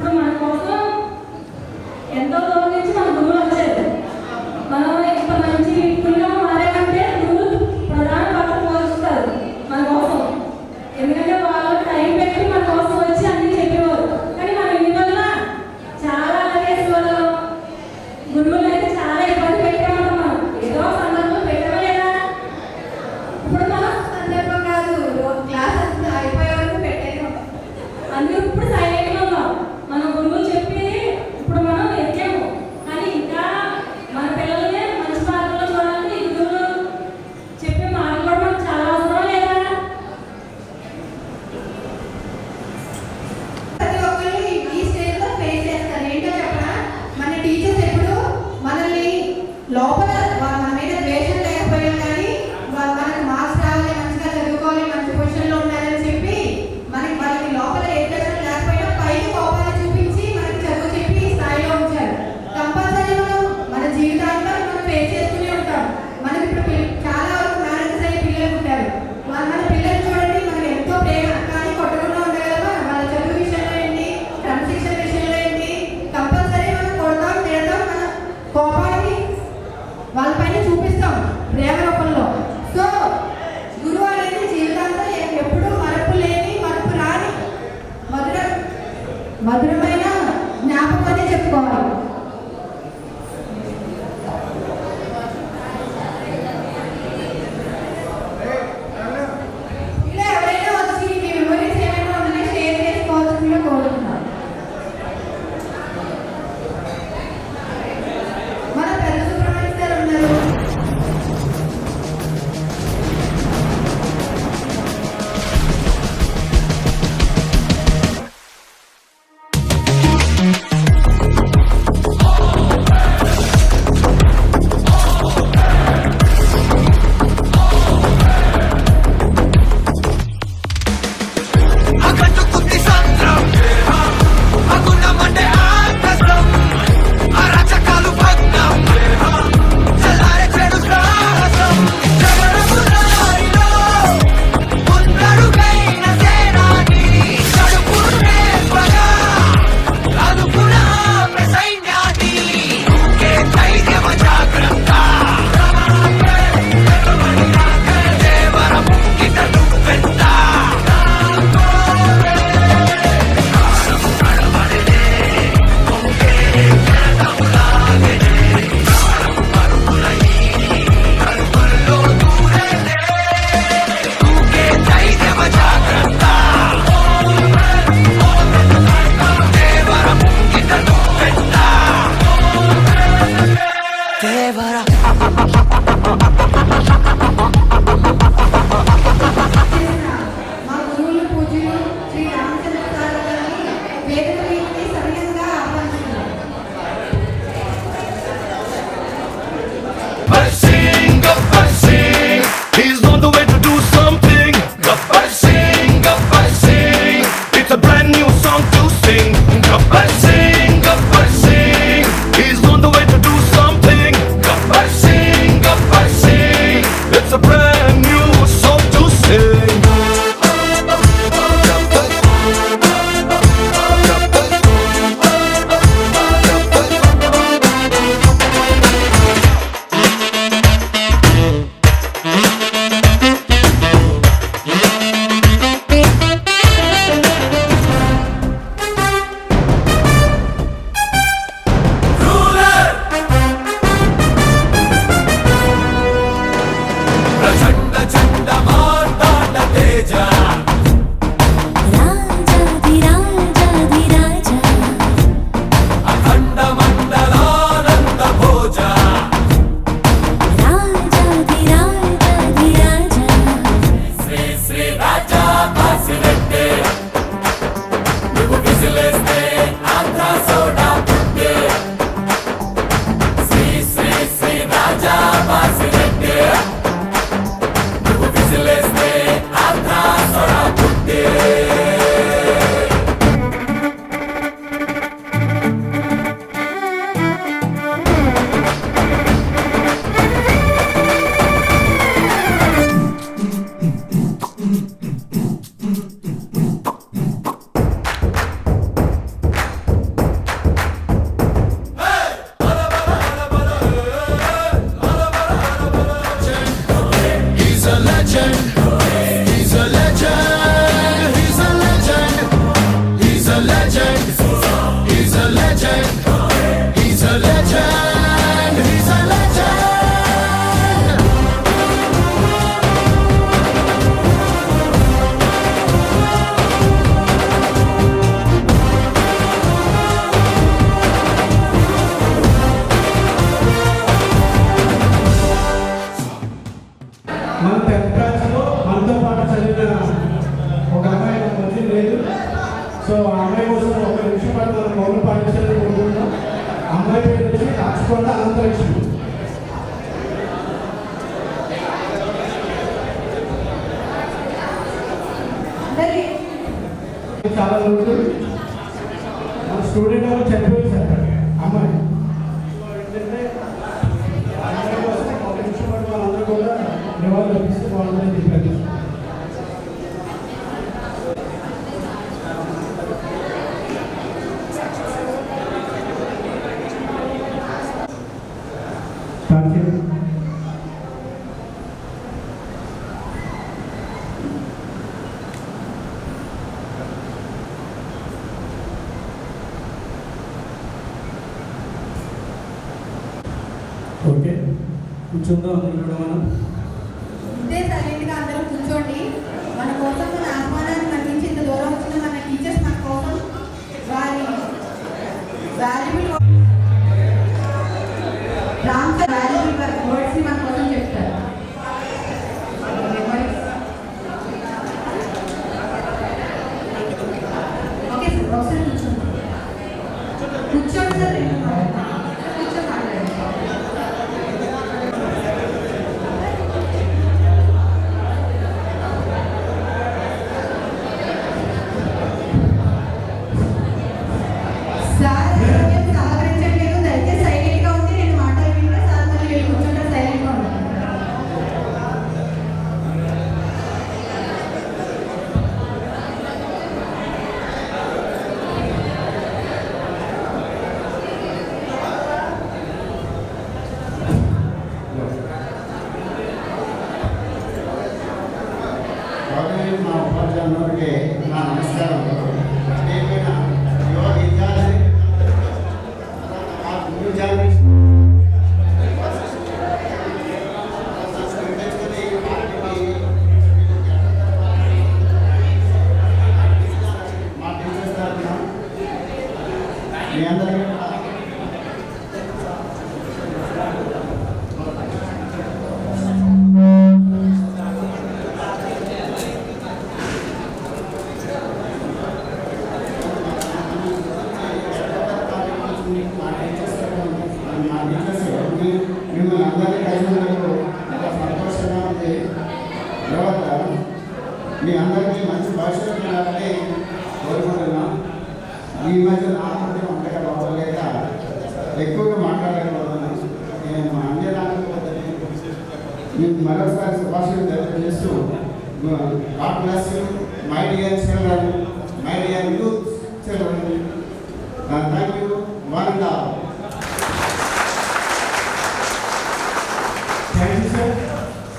ఇప్పుడు మన కోసం ఎంతో దూరం నుంచి మన గురువులు వచ్చారు. మనం ఇంత మంచి వ్యక్తులుగా మారాలంటే గురువులు ప్రధాన పాత్ర పోషిస్తారు మన కోసం. ఎందుకంటే వాళ్ళు టైం పెట్టి మన కోసం వచ్చి అన్ని చెప్పేవారు. కానీ మనం ఇన్ని వల్ల చాలా చేసేవాళ్ళు. గురువులు అయితే చాలా ఇబ్బంది పెట్టేవాళ్ళం. మనం ఏదో సందర్భం పెట్టలేదా? ఇప్పుడు మనం సందర్భం కాదు, క్లాస్ అంతా అయిపోయే వరకు పెట్టేది. అందరూ ఇప్పుడు సైలెంట్గా ఉన్నాం. మన గురువు legend. He's a legend. He's a legend. మన 10th క్లాస్లో మనతో పాటు చదివిన ఒక అమ్మాయి మంచి లేదు. సో ఆ అమ్మాయి కోసం ఒక నిమిషం పాటు మనం మౌనం పాటించాలని కోరుకుంటున్నాం. అమ్మాయి పేరు వచ్చి రాచకొండ అనంతలక్ష్మి. చాలా రోజులు మన స్టూడెంట్ వాళ్ళు చనిపోయింది సార్ అమ్మాయి. ఏంటంటే అమ్మాయి కోసం ఒక నిమిషం పాటు వాళ్ళందరూ కూడా నివాళులు అర్పిస్తే బాగుంటుందని చెప్పారు. ఓకే, కూర్చుందాం అందరూ కూడా మనం. ఇంతే సైలెంట్గా అందరూ కూర్చోండి. మన కోసం మన ఆహ్వానాన్ని మన్నించి ఇంత దూరం వచ్చిన మన టీచర్స్ మన కోసం వారి వాల్యుబుల్ వర్డ్స్ని మన కోసం చెప్తారు. ఓకే సార్, ఒకసారి కూర్చోండి. కూర్చోండి సార్, కూర్చో మాట్లాడండి. సార్ సహకరించట్లేదు, దయచేసి సైలెంట్గా ఉంది. నేను మాటలు వింటే సార్ మళ్ళీ వెళ్ళి కూర్చుంటారు, సైలెంట్గా ఉంటారు. మా ఉపాధ్యాయులకి నా నమస్కారం. ఏమైనా యువ విద్యార్థి న్యూ జనరేషన్ మా టీచర్స్ తరఫున మీ అందరికీ మిమ్మల్ని అందరినీ కలిసినందుకు చాలా సంతోషంగా ఉంది. తర్వాత మీ అందరికీ మంచి భవిష్యత్తు ఉండాలని కోరుకుంటున్నాం. ఈ మధ్య నా ఆరోగ్యం అంతగా బాగోలేక ఎక్కువగా మాట్లాడకపోతున్నాను. నేను అన్ని రాకపోతే మీకు మరోసారి శుభాశయం తెలియజేస్తూ God bless you, my dear children, my dear youth children. Thank you, one and all. Thank you sir.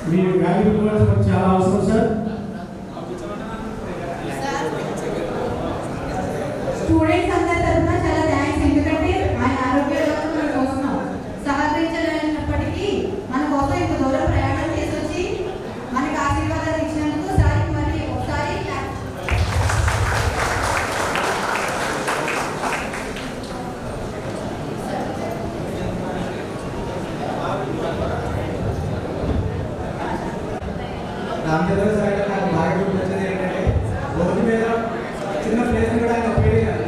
Me valuable words మాకు చాలా అవసరం సార్. స్టూడెంట్స్ అందరి తరఫున చాలా థ్యాంక్స్. ఎందుకంటే ఆయన ఆరోగ్యంలో మన కోసం సహకరించలేనప్పటికీ మన కోసం ఇంత దూరం ప్రయాణం చేసి వచ్చి మనకి ఆశీర్వాదాలు ఇచ్చినందుకు సార్ మరి ఒకసారి రామచంద్ర సార్ నాకు బాగా గుర్తొచ్చేది ఏంటంటే బోర్డు మీద చిన్న ప్లేస్ కూడా ఆయన ఉపయోగించారు.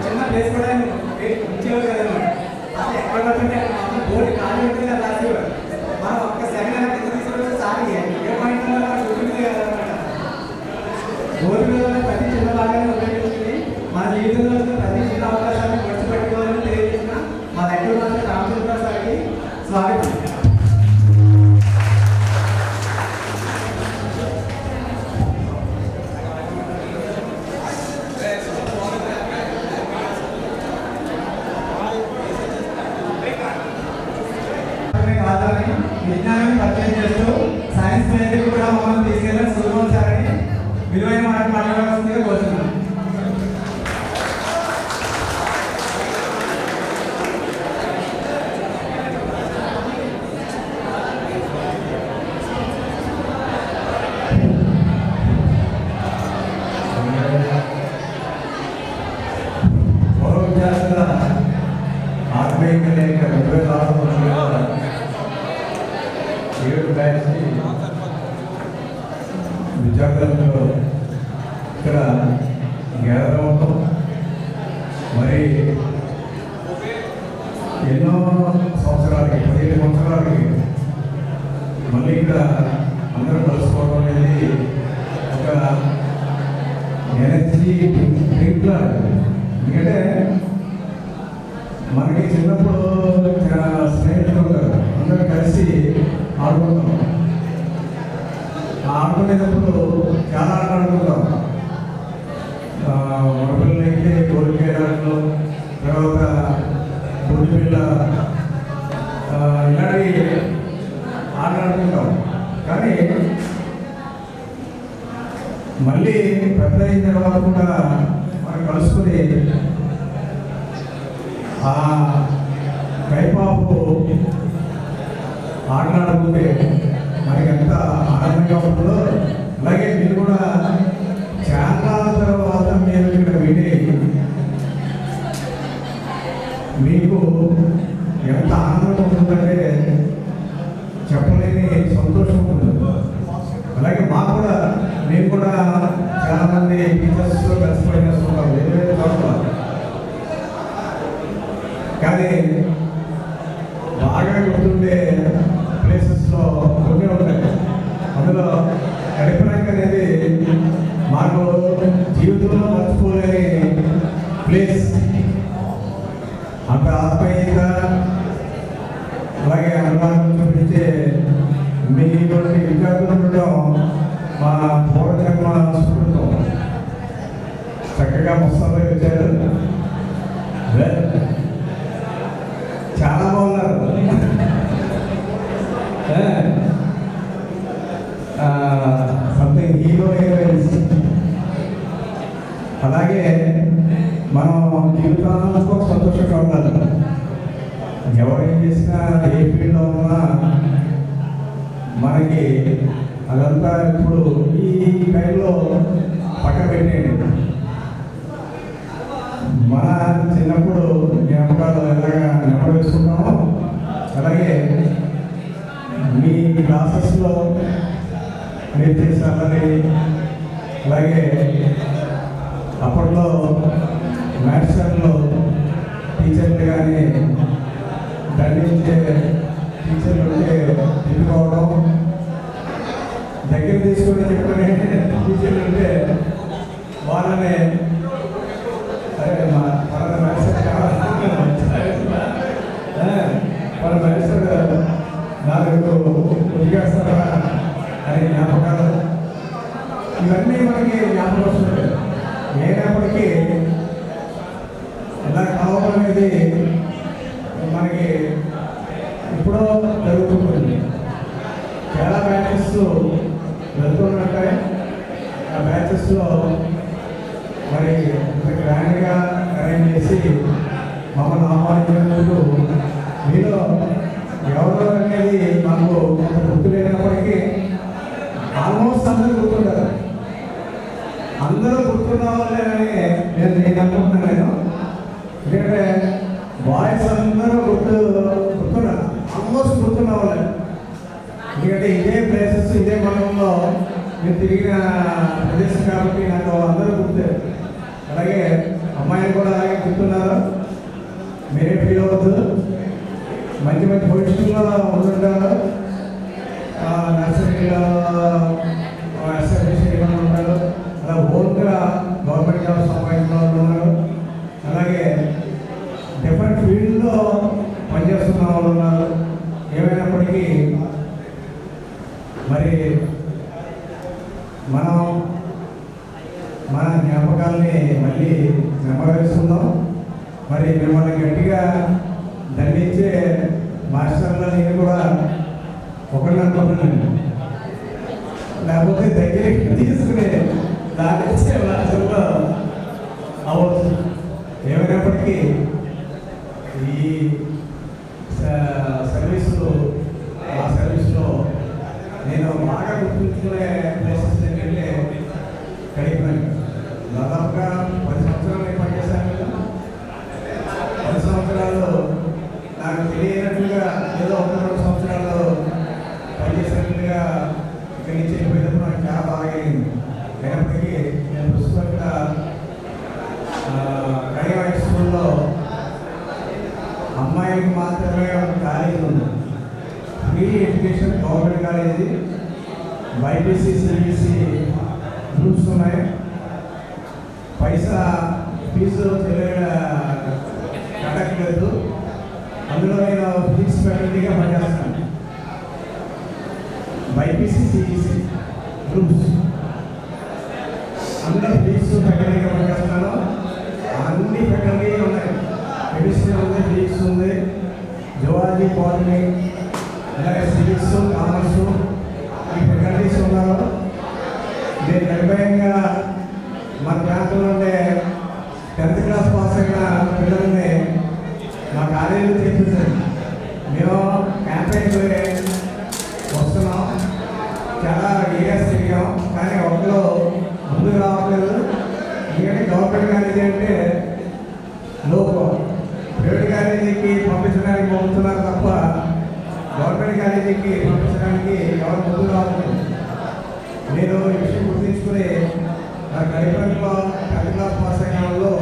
చిన్న ప్లేస్ కూడా ఆయన ఉంచేవారు కదన్నమాట. అసలు ఎక్కడ పడుతుంటే బోర్డు ఖాళీ ఉంటుంది అది రాసేవారు. మనం ఒక్క సెకండ్ అలా కింద తీసుకొచ్చి సార్ ఏ పాయింట్ మనకు చూపించింది కదనమాట. బోర్డు మీద ప్రతి చిన్న భాగాన్ని ఉపయోగించుకుని మన జీవితంలో ప్రతి చిన్న అవకాశాన్ని పొడిచిపెట్టుకోవాలని తెలియజేసిన మా దగ్గర మాత్రం రామచంద్ర సార్కి స్వాగతం. విజ్ఞానాన్ని పరిచయం చేస్తూ సైన్స్ ఫెయిర్కి కూడా మమ్మల్ని తీసుకెళ్ళిన సుల్మోన్ సార్ని విలువైన మాట్లాడవలసిందిగా కోరుతున్నాను. అనేక 7 బ్యాచ్ విద్యార్థులతో ఇక్కడ గ్యాదర్ అవుతాం. మరి ఎన్నో సంవత్సరాలకి 15 సంవత్సరాలకి మళ్ళీ ఇక్కడ అందరూ కలుసుకోవడం అనేది ఒక ఎనర్జీ డ్రింక్ లాగా. ఎందుకంటే మనకి చిన్నప్పుడు స్నేహితులు ఉంటారు, అందరూ కలిసి ఆడుకుంటాం. ఆడుకునేటప్పుడు చాలా ఆటలు ఆడుకుంటాం. మగపిల్లలు అయితే గోల్కేరాలు, తర్వాత బొడ్డుపిల్ల, ఇలాంటి ఆటలు ఆడుకుంటాం. కానీ మళ్ళీ పెద్ద అయిన తర్వాత కూడా మనం కలుసుకుని ఆ కైపాపు ఆటలాడుకుంటే మనకి ఎంత ఆనందంగా ఉంటుందో, అలాగే మీరు కూడా చాలా తర్వాత మీరు ఇక్కడ విని మీకు ఎంత ఆనందం ఉంటుందంటే చెప్పలేని సంతోషం ఉంటుంది. అలాగే మాకు కూడా మేము కూడా చాలామంది టీచర్స్ కలిసిపోయి చేస్తుంటాం వేరే వేరే చోట్ల. కానీ బాగా గుర్తుండే ప్లేసెస్లో కొన్ని ఉంటాయి. అందులో కడిపరంక్ అనేది మాకు జీవితంలో మర్చిపోలేని ప్లేస్. అంత ఆత్మీయత అలాగే అనుభవం చూపించే మీ విద్యార్థులు ఉండడం మా పూర్వజన్మ సుకృతం. చక్కగా పుస్తకాలు వచ్చారు, చాలా బాగున్నారు. Something heroines. అలాగే మనం జీవితాంతో సంతోషంగా ఉండాలి. ఎవరేం చేసినా ఏ ఫీల్డ్లో ఉన్నా మనకి అదంతా ఇప్పుడు ఈ టైంలో పక్కన పెట్టేయండి. మన చిన్నప్పుడు జ్ఞాపకాలు ఎలాగా నెంబర్ వేసుకుంటామో అలాగే మీ క్లాసెస్లో మీరు చేసాలని, అలాగే అప్పట్లో మ్యాథ్స్లో టీచర్లు కానీ దండించే టీచర్లు ఉంటే తిట్టుకోవడం, దగ్గర తీసుకొని చెప్పుకునే టీచర్లు ఉంటే వాళ్ళని అరే మన మ్యాథ్స్ నాకు ఉద్యోగస్తారా అనే జ్ఞాపకాలు ఇవన్నీ మనకి జ్ఞాపకం వస్తుంది. అయినప్పటికీ ఇలా కావడం అనేది మనకి ఎప్పుడో జరుగుతుంది. చాలా బ్యాచెస్ వెళ్తున్నట్టే ఆ బ్యాచెస్లో మరి గ్రాండ్గా అరేంజ్ చేసి మమ్మల్ని ఆహ్వానించినందుకు మీలో ఎవరు అనేది మాకు గుర్తు లేనప్పటికీ ఆల్మోస్ట్ అందరూ గుర్తుంటారు. అందరూ గుర్తున్న వాళ్ళే అని నేను అనుకుంటున్నాను. ఎందుకంటే బాయ్స్ అందరూ గుర్తున్నారు, ఆల్మోస్ట్ గుర్తున్న వాళ్ళే. ఎందుకంటే ఇదే ప్లేసెస్ ఇదే మండలంలో నేను తిరిగిన ప్రదేశం కాబట్టి నాకు అందరూ గుర్తే. అలాగే అమ్మాయిలు కూడా అలాగే గుర్తున్నారు. మీరే ఫీల్ అవ్వద్దు, మంచి మంచి పొజిషన్లో ఉంటుంటారు. నర్సరీలో ఎస్ఎఫ్ఎస్సీ ఉంటారు, అలా ఓన్గా గవర్నమెంట్ జాబ్ సంపాదించిన వాళ్ళు ఉన్నారు. అలాగే డిఫరెంట్ ఫీల్డ్లో పనిచేస్తున్న వాళ్ళు ఉన్నారు. ఏమైనప్పటికీ మరి మనం మన జ్ఞాపకాలని మళ్ళీ నెమ్మవేసుకుందాం. మరి మిమ్మల్ని గట్టిగా దండించే మాస్టర్లో నేను కూడా ఒకళ్ళు అనుకుంటున్నాను, లేకపోతే దగ్గరికి తీసుకునే దానిచ్చే మాస్టర్లో అవ్వచ్చు. ఏమైనప్పటికీ ఈ సర్వీసులో ఆ సర్వీస్లో నేను బాగా గుర్తుంచుకునే ప్లేసెస్ ఏంటంటే కడిపరంక్. దాదాపుగా 10 సంవత్సరాలు పనిచేశాను. 10 సంవత్సరాలు ఏదో 1-2 సంవత్సరాలు పనిచేసినట్టుగా ఇక్కడి నుంచి వెళ్ళిపోయినప్పుడు నాకు చాలా బాగా అయింది. అయినప్పటికీ నేను ప్రస్తుతంగా కడియం హై స్కూల్లో అమ్మాయికి మాత్రమే ఒక కాలేజీ ఉంది. Free education government college, BiPC CBSE groups ఉన్నాయి. పైసా ఫీజు కట్టట్లేదు. అందులో నేను ఫిజిక్స్ ఫ్యాకల్టీగా పనిచేస్తాను. బైపీసీ సిబిఎస్సి గ్రూప్స్ అందులో ఫిజిక్స్ ఫ్యాకల్టీగా పనిచేస్తాను. అన్ని ఫ్యాకల్టీ ఉన్నాయి. కెమిస్ట్రీ ఉంది, ఫిజిక్స్ ఉంది, జువాలజీ, బాటనీ, అలాగే సివిక్స్, కామర్స్, ఈ ఫ్యాకల్టీస్ ఉన్నారు. నేను నిర్భయంగా మన ప్రాంతంలో ఉండే 10th క్లాస్ పాస్ అయిన పిల్లల్ని మా కాలేజీలో చేర్పించాను. మేము క్యాంపెయిన్కి వస్తున్నాం, చాలా ఏరియాస్ తిరిగాం, కానీ ఒకళ్ళు ముందుకు రావట్లేదు. ఎందుకంటే గవర్నమెంట్ కాలేజీ అంటే లోపం, ప్రైవేట్ కాలేజీకి పంపుతున్నారు తప్ప గవర్నమెంట్ కాలేజీకి పంపించడానికి ఎవరు ముందుకు రావట్లేదు. నేను ఈ విషయం గుర్తించుకుని నా కరిపంలో 10th క్లాస్ పాస్ అయిన వాళ్ళు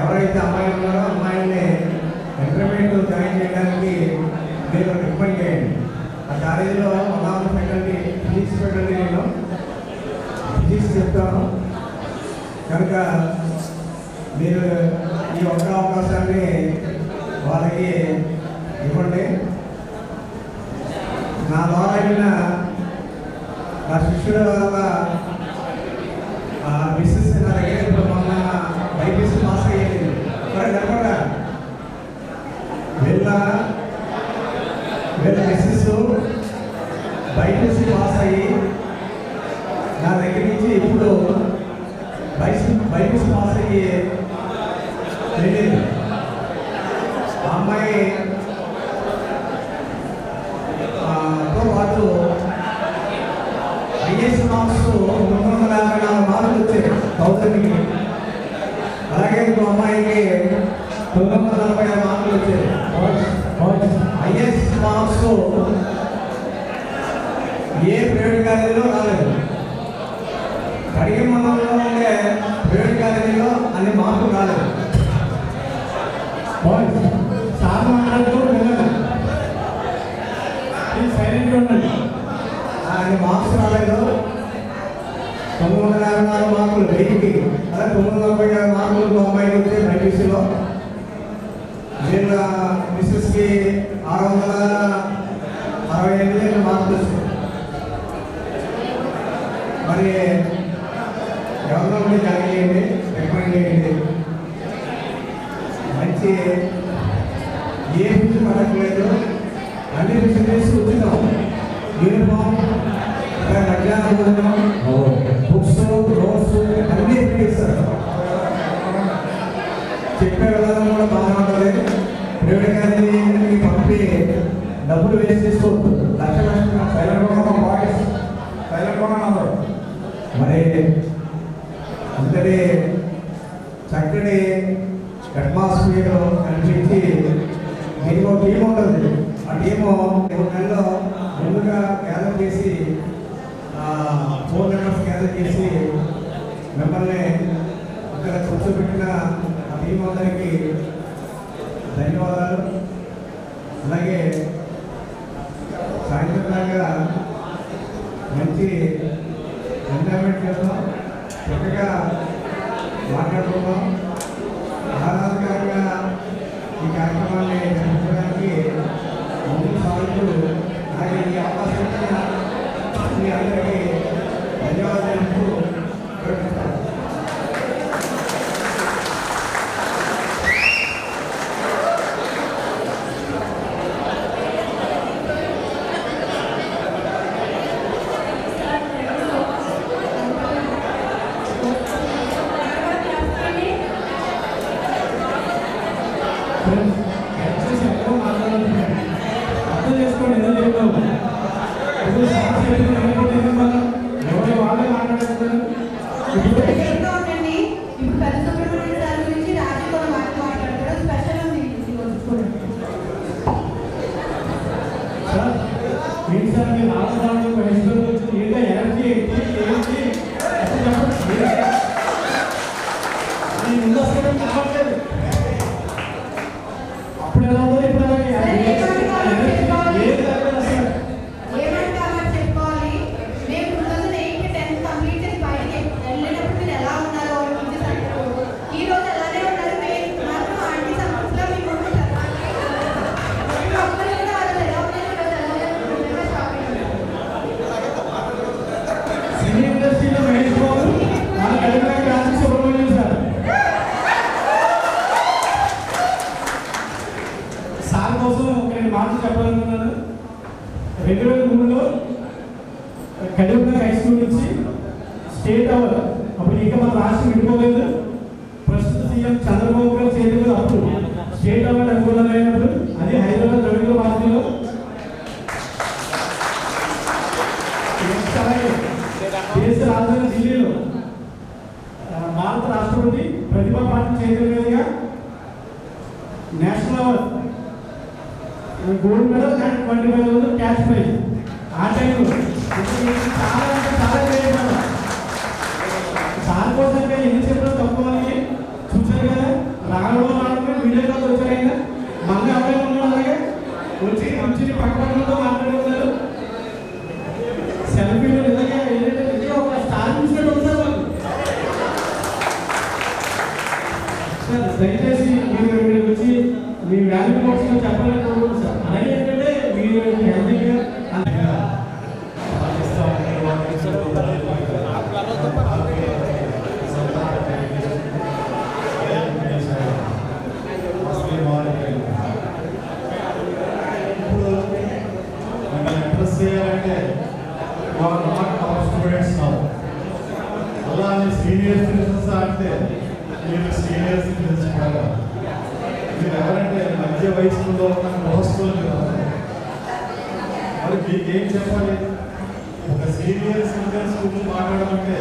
ఎవరైతే అమ్మాయిలు ఉన్నారో అమ్మాయిల్ని ఇంటర్మీడియట్ జాయిన్ చేయడానికి మీరు రికమెండ్ చేయండి. ఆ కాలేజీలో ఉన్న ఫ్యాకల్టీ ఫిజిక్స్ ఫ్యాకల్టీ, నేను ఫిజిక్స్ చెప్తాను కనుక మీరు ఈ ఒక్క అవకాశాన్ని వాళ్ళకి ఇవ్వండి. నా ద్వారా అయిన నా శిష్యుల వల్ల మిస్సెస్ నా దగ్గర ఇప్పుడు మొన్న బైపీసీ పాస్ అయ్యేది నిలబడ్డా వీళ్ళ మిస్సెస్ బైపీసీ పాస్ అయ్యి నా దగ్గర నుంచి ఇప్పుడు బైపీసీ పాస్ అయ్యి వెళ్ళింది. ఆ అమ్మాయి తో పాటు ఐఏఎస్ మార్క్స్ 354 మార్కులు వచ్చాయి 1000కి. అలాగే ఇంకో అమ్మాయికి 946 మార్కులు వచ్చాయి. ఐఏఎస్ మార్క్స్ ఏ ప్రైవేట్ కాలేజీలో రాలేదు. కడియం మండలంలో ఉండే ప్రైవేట్ కాలేజీలో అన్ని మార్కులు రాలేదు. సార్ మాట్లాడుతూ సైలెంట్గా ఉండండి. ఆయన మార్క్స్ రాలేదు. 954 మార్కులు 1000కి, అలా 946 మార్కులు అమ్మాయికి వచ్చాయి బైపీసీలో. వీళ్ళ మిస్సెస్కి 665 మార్కులు వచ్చాయి. మరి ఎవరిలో ఉండి జాయిన్ చేయండి, రికమెండ్ చేయండి. మంచి ఏ ఫీజు పడట్లేదు, అన్ని ఫెసిలిటీస్ ఉచితం. యూనిఫామ్, మధ్యాహ్నం భోజనం, బుక్స్, నోట్స్ అన్నీ ఫ్రీ ఇస్తారు. చెప్పే విధానం కూడా బాగా ఉంటుంది. ప్రైవేట్ కాలేజీకి పంపి డబ్బులు వేస్ట్ చేసుకోవద్దు. మరి అంతటి చక్కటి అట్మాస్ఫియర్ కనిపించి దీనికి ఒక టీం ఉంటుంది. ఆ టీము 3 నెలల్లో ముందుగా గ్యాదర్ చేసి 4 మెంబర్స్ గ్యాదర్ చేసి మిమ్మల్ని ఇక్కడ కూర్చోబెట్టిన ఆ టీం అందరికీ ధన్యవాదాలు. అలాగే సాయంత్రం దాకా మంచి ఎంజాయ్మెంట్ చేద్దాం, చక్కగా మాట్లాడుకుందాం. ఆహ్లాదకరంగా ఈ కార్యక్రమాన్ని నిర్వహించడానికి ముందుకు సాగుతూ అలాగే ఈ అవకాశం ఇచ్చిన మీ అందరికీ ధన్యవాదాలు ప్రకటిస్తాను. అర్థం చేసుకోండి, ఏదో చెప్తాము. ఇప్పుడు సమస్య ఎవరు వాళ్ళే మాట్లాడుతున్నారు. ధైర్యంగా ఉండండి. ఇప్పుడు పెద్ద సుబ్రహ్మణ్యం సార్ గురించి రాజు కూడా మాట్లాడతారు. స్పెషల్ ఉంది చూడండి. అప్పుడు ఎలా ఉందో ఇప్పుడు అలాగే సరే, ఏమంటే కావాలి చెప్పుకోవాలి. ఏది తగ్గదు అసలు. ఏమంటే అలా చెప్పుకోవాలి. మేము 2008 10th కంప్లీట్ చేసి బయటికి వెళ్ళినప్పుడు మీరు ఎలా ఉన్నారో టీచర్స్ అంటారు. ఈ రోజు అలానే ఉన్నారు. మీరు మాత్రం ఆంటీ సమస్యలో మీ ముందు ఒక్కరు కూడా వాళ్ళు ఎలా ఉన్నారు ఈరోజు ఎలా షాప్ అయ్యారు. సినీ ఇండస్ట్రీలో మహేష్ బాబు మన Karimnagar classic Subrahmanyam sir. Sir కోసం నేను మాటలు చెప్పాలనుకున్నాను. 2003లో కరీంనగర్ హై స్కూల్ నుంచి స్టేట్ అవార్డు, అప్పుడు ఇంకా మన రాష్ట్రం విడిపోలేదు. ప్రస్తుత సీఎం చంద్రబాబు గారు చేతిలో అప్పుడు స్టేట్ అవార్డు అనుకూలమైనప్పుడు అది హైదరాబాద్ రవీంద్ర భారతిలో. దేశ రాజధాని ఢిల్లీలో భారత రాష్ట్రపతి ప్రతిభా పాటిల్ చేతుల మీదుగా national award, gold medal and 25,000 cash prize. ఆ టైంలో చాలా అంటే చాలా గ్రేట్ మనం. సార్ కోసం ఎన్ని చెప్పడం తక్కువ అని చూశారు కదా. రావడం వీడియో కాల్ వచ్చారు. అయినా మళ్ళీ అబ్బాయి ఉన్నాడు అలాగే వచ్చి పక్క పక్కలతో మాట్లాడుతున్నారు. సెల్ఫీలు నిజంగా ఏంటంటే ఒక స్టార్ చూసినట్టు ఉంది సార్ మాకు. సార్ దయచేసి మీరు వచ్చి మీ వాల్యూ కోసం చెప్పాలని కోరుకుంటున్నాను సార్. అలాగే ఏంటంటే మీరు హెల్తీగా చేయాలంటే వారు నాట్ అవర్ స్టూడెంట్స్ నౌ. అలానే సీనియర్ సిటిజన్స్ అంటే మీరు సీనియర్ సిటిజన్స్ కాదు. మీరు ఎవరంటే మధ్య వయసులో ఉన్న గృహస్థులు కాదు. మరి మీకేం చెప్పాలి? ఒక సీనియర్ సిటిజన్స్ గురించి మాట్లాడాలంటే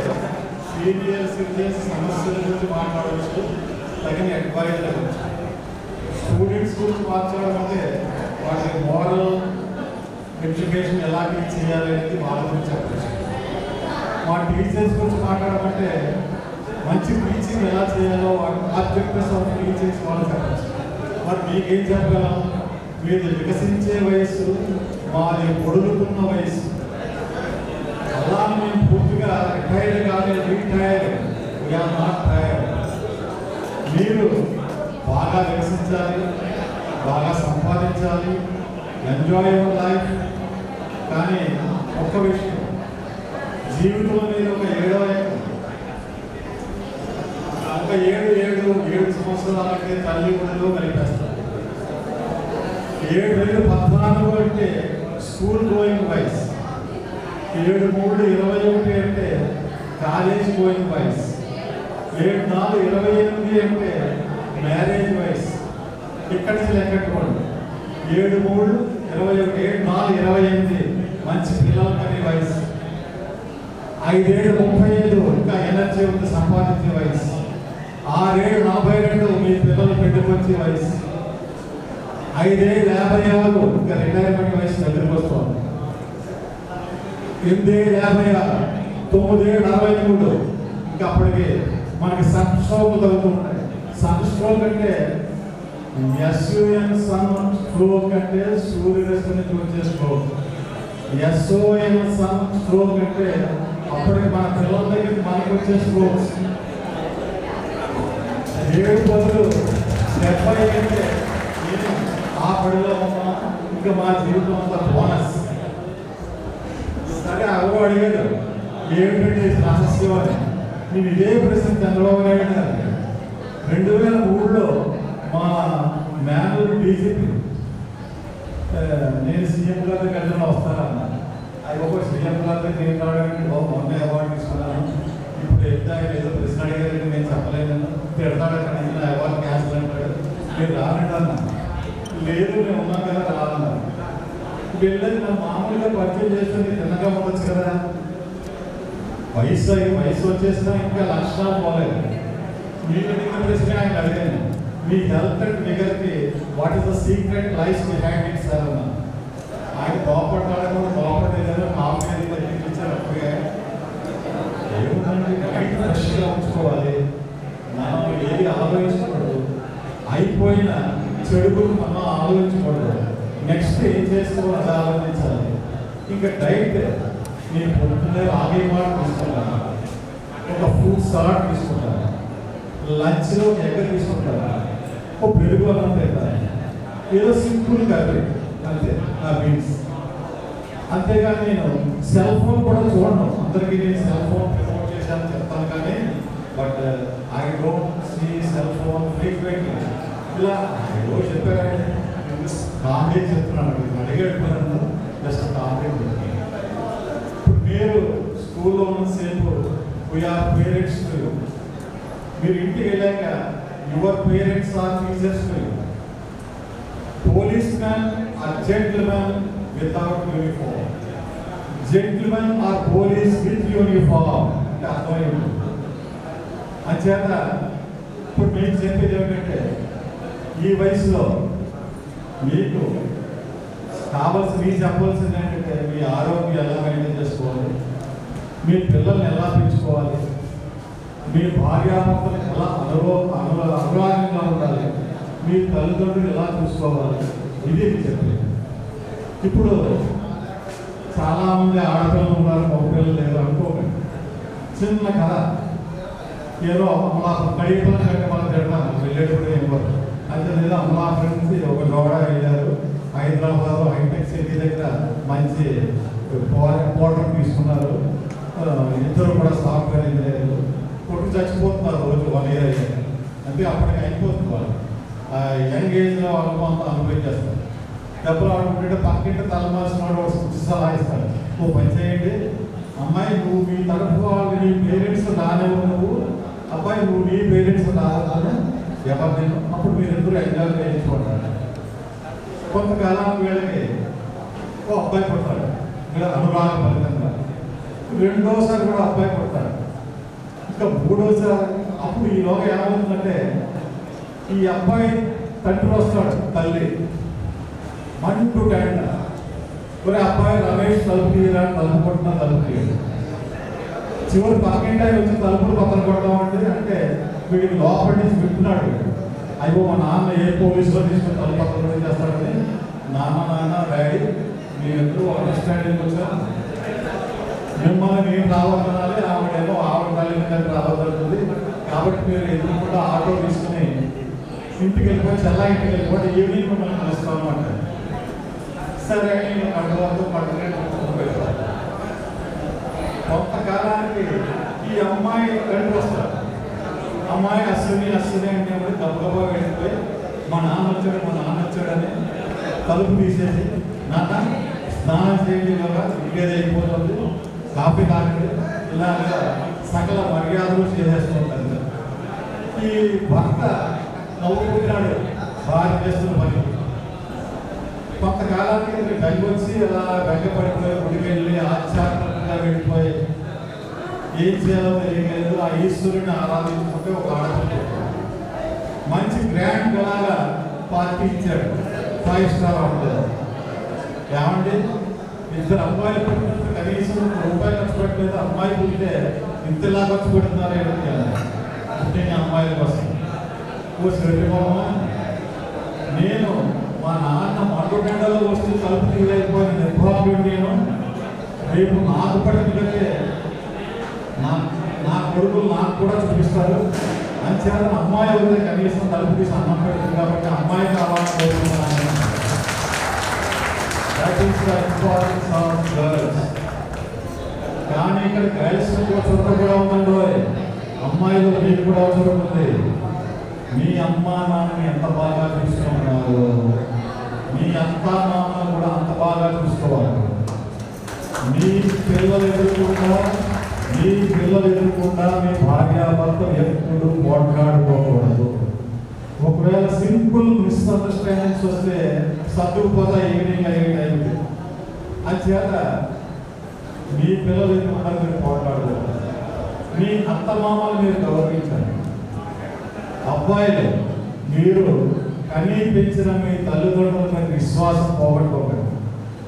సీనియర్ సిటిజన్స్ సమస్యల గురించి మాట్లాడవచ్చు, తగిన అడ్వైజ్ ఇవ్వచ్చు. స్టూడెంట్స్ గురించి మాట్లాడాలంటే వాటి మోరల్ ఎడ్యుకేషన్ ఎలా టీచ్ చేయాలి అనేది వాళ్ళ గురించి చెప్పచ్చు. మా టీచర్స్ గురించి మాట్లాడమంటే మంచి టీచింగ్ ఎలా చేయాలో వాటి ఆబ్జెక్టివ్స్ ఆఫ్ టీచర్స్ వాళ్ళు చెప్పచ్చు. మరి మీకేం చెప్పగలం? మీరు వికసించే వయసు, మాది పొడుగుతున్న వయసు. అలా మేము పూర్తిగా రిటైర్డ్ కానీ రీటైర్డ్, వీఆర్ నాట్ టైర్డ్. మీరు బాగా వికసించాలి, బాగా సంపాదించాలి, ఎంజాయ్ యువర్ లైఫ్. కానీ ఒక్క విషయం, జీవితంలో మీరు ఒక 7 సంవత్సరాలకే తల్లి ఒడిలో కలిపేస్తారు. 7-14 అంటే స్కూల్ గోయింగ్ వయసు, 7-3-21 అంటే కాలేజ్ గోయింగ్ వయసు, 7-4-28 అంటే మ్యారేజ్ వయసు. ఇక్కడి నుంచి లెక్కెట్టుకోండి. 7-3-21, 7-4-28 మంచి పిల్లలు కనే వయసు. 5-35 ఇంకా ఎనర్జీ ఉంది సంపాదించే వయసు. 6-42 మీ పిల్లలు పెట్టుకొచ్చే వయసు. 5-56 ఇంకా రిటైర్మెంట్ వయసు దగ్గరికి వస్తుంది. 8-56, 9-63 ఇంకా అప్పటికి మనకి సన్ స్ట్రోక్ తగ్గుతుంటాయి. సన్ స్ట్రోక్ అంటే SUN సన్ స్ట్రోక్ అంటే సూర్యరశ్మిని చూసే స్ట్రోక్. SON సన్ స్ట్రోక్ అంటే అప్పటికి మన పిల్లల దగ్గరికి మనకు వచ్చే స్ట్రోక్స్. 7-70 అంటే ఆ పడిలో ఉన్నా ఇంకా మా జీవితం అంతా బోనస్. సరే అవ్వ అడిగాడు ఏమిటంటే రహస్యం అని. నేను ఇదే ప్రశ్న చంద్రబాబు నాయుడు గారు 2003లో మా మేనూరు డీజీపీ నేను సీఎం గారి కలిసి వస్తానన్నా. అది ఒక సీఎం గారి నేను రావడానికి మొన్న అవార్డు తీసుకున్నాను. ఇప్పుడు ఏదో ప్రశ్న అడిగారు, నేను చెప్పలేను, తిడతాడు కానీ నా అవార్డు క్యాన్సిల్ అంటాడు, మీరు రానండి అన్నా. లేదు నేను ఉన్నాను కదా రాదన్నారు. వెళ్ళేది నా మామూలుగా పరిచయం చేస్తుంది, తిన్నగా ఉండొచ్చు కదా. వయసు వచ్చేసినా ఇంకా లక్షణాలు పోలేదు. మీరు అడిగిన ప్రశ్న ఆయన అడిగాను, మీ హెల్త్ అండ్ ఫిగర్కి what is the secret life behind it sir అన్నా. ఆయన కోపడ్డాడో కోపడలేదో కాంపిటేటివ్ ఇచ్చారు. అప్పుడే ఏముందండి, మైండ్ ఫ్రెష్గా ఉంచుకోవాలి. మనం ఏది ఆలోచించకూడదు. అయిపోయిన చెడుకు మనం ఆలోచించకూడదు. నెక్స్ట్ ఏం చేసుకోవాలో ఆలోచించాలి. ఇంకా డైట్ నేను పొద్దున్నే రాగి మాట తీసుకుంటాను, ఒక ఫ్రూట్ సలాడ్ తీసుకుంటాను, లంచ్లో ఎగ్ తీసుకుంటాను, ఒక పెరుగు అన్నం తింటాను, ఏదో సింపుల్ కర్రీ అంతే నా బీన్స్. అంతేగాని నేను సెల్ ఫోన్ కూడా చూడను. అందరికీ నేను సెల్ ఫోన్ ప్రమోట్ చేశాను చెప్తాను, కానీ but I don't see cell phone frequently. ఇలా ఏదో చెప్పారంటే కామెడీ చెప్తున్నాను, అడిగేట్టుకున్నాను, జస్ట్ కామెడీ. ఇప్పుడు మీరు స్కూల్లో ఉన్నసేపు వీఆర్ పేరెంట్స్ టు యూ. మీరు ఇంటికి వెళ్ళాక your parents are teachers to you. Police man are gentlemen without uniform, gentlemen are police with uniform అంటే అర్థమైంది. అంచేత ఇప్పుడు మేము చెప్పేది ఏమిటంటే, ఈ వయసులో మీకు మీరు చెప్పాల్సింది ఏంటంటే, మీ ఆరోగ్యం ఎలా మెయింటైన్ చేసుకోవాలి, మీ పిల్లల్ని ఎలా పెంచుకోవాలి, మీ భార్యాభర్తలు ఎలా అనురాగంగా ఉండాలి, మీ తల్లిదండ్రులు ఎలా చూసుకోవాలి, ఇది చెప్పేది. ఇప్పుడు చాలామంది ఆడపిల్లలు ఉన్నారు, మగపిల్లలు లేరు అనుకోకండి. చిన్న కథ, ఏదో అమ్మా కడిగిపోయిన కంటే మనం తిడతాను వెళ్ళేటప్పుడు ఏమో అయితే లేదా అమ్మా ఫ్రెండ్స్ ఒక గౌడ వెళ్ళారు హైదరాబాద్ హైటెక్ సిటీ దగ్గర మంచి పోటర్ తీసుకున్నారు, ఇద్దరు కూడా సాఫ్ట్వేర్ ఇంజనీర్లు, కొట్టు చచ్చిపోతున్నారు రోజు 1 year అయ్యారు. అంటే అప్పటికి అయిపోతుంది వాళ్ళు యంగ్ ఏజ్లో వాళ్ళు అంతా అనుభవించేస్తారు. డబ్బులు ఆడుకుంటే పక్కింటి తలమాసిన వాడు శుద్ధి సలహా ఇస్తాడు, ఓ పని చేయండి అమ్మాయి, నువ్వు మీ తరఫు వాళ్ళు నీ పేరెంట్స్ రానివ్వు, నువ్వు అబ్బాయి నువ్వు నీ పేరెంట్స్ రావాలి ఎవరిని, అప్పుడు మీరిద్దరూ ఎంజాయ్ చేయించుకుంటారు. కొంతకాలం వీళ్ళకి ఓ అబ్బాయి పుడతాడు, వీళ్ళ అనురాగ ఫలితంగా. రెండోసారి కూడా అబ్బాయి పుడతాడు, ఇంకా మూడోసారి. అప్పుడు ఈ లోక ఏమవుతుందంటే, ఈ అబ్బాయి తండ్రి వస్తాడు, తల్లి మంటూ టెండ, ఒరే అబ్బాయి రమేష్ తలుపు తీయరా, తలుపు కొట్టినా తలుపు తీయడు. చివరి పక్కింటాయి వచ్చి తలుపులు పక్కన కొడదామంటే అంటే వీడికి లోపల నుంచి వింటున్నాడు, అయ్యో మా నాన్న ఏ పోలీసులో తీసుకుని తలుపు పక్కన చేస్తాడని. నాన్న డాడీ మీరిద్దరూ అండర్స్టాండింగ్ వచ్చా, మిమ్మల్ని నేను రావద్దనాలి, ఆవిడేమో ఆవిడ తల్లి రావద్దంటుంది, కాబట్టి మీరు ఎదురుకుండా ఆటో తీసుకుని ఇంటికి వెళ్ళిపోయి చల్లా ఇంటికి వెళ్ళిపోతే ఈవినింగ్ మిమ్మల్ని కలుస్తాము అంటే సరే నేను అడ్డవద్దు పట్టుకుని కొంతకాలానికి ఈ అమ్మాయి తండ్రి వస్తారు. అమ్మాయి అశ్విని అంటే గబగబా వెళ్ళిపోయి మా నాన్న వచ్చాడని తలుపు తీసేసి, నాన్న స్నానం చేయండి, ఇలాగా ఇంకేది అయిపోతుంది, కాఫీ తాగండి, ఇలాగా సకల మర్యాదలు చేసేస్తుంటారు. ఈ భర్త నవ్వుకుంటున్నాడు భార్య చేస్తున్న పని. కొంతకాలానికి డైవ్ వచ్చి అలా వెంటపడిపోయి గుడికి వెళ్ళి ఆధ్యాత్మికంగా వెళ్ళిపోయి ఏం చేయాలో తెలియలేదు. ఆ ఈశ్వరుని ఆరాధించుకుంటే ఒక ఆడపిల్ల మంచి గ్రాండ్ లాగా పార్టీ ఇచ్చాడు, 5 star హోటల్. ఏమండి ఇద్దరు అమ్మాయిలు పుట్టినందుకు కనీసం రూపాయలు ఖర్చు పెట్టలేదు, అమ్మాయి పుట్టితే ఇంతలా ఖర్చు పెడుతున్నారు ఏంటి పుట్టిన అమ్మాయిల కోసం. ఓ శ్రీమమ్మ, నేను మా నాన్న మండుగండలో వస్తూ తలుపు తీయలేకపోయిన నిర్భాగ్యుడు నేను. రేపు నాకు పడినట్లయితే నా కొడుకులు నాకు కూడా చూపిస్తారు. అంచేత అమ్మాయి వదిలే కనీసం తలుపు తీసి అన్నం పెడుతుంది, కాబట్టి అమ్మాయి కావాలని కోరుకుంటున్నాను. That is the importance of girls. కానీ ఇక్కడ గర్ల్స్ చోట కూడా ఉందండి, అమ్మాయిలు మీకు కూడా అవసరం ఉంది. మీ అమ్మా నాన్నని ఎంత బాగా చూసుకున్నారు, మీ అత్తా నాన్న కూడా అంత బాగా చూసుకోవాలి. మీ పిల్లలు ఎదుర్కొంటా మీ భార్యాభర్త ఎప్పుడు పోట్లాడుకోకూడదు. ఒకవేళ సింపుల్ మిస్అండర్స్టాండింగ్స్ వస్తే సర్దుకుపోతా ఈవినింగ్ అయ్యే టైంకి. అంచేత మీ పిల్లలు ఎదుర్కొంటా మీరు పోట్లాడుకోవాలి. మీ అత్తమామలు మీరు గౌరవించండి. అబ్బాయిలు మీరు కనీ పెంచిన మీ తల్లిదండ్రులపై విశ్వాసం పోగొట్టుకోకండి.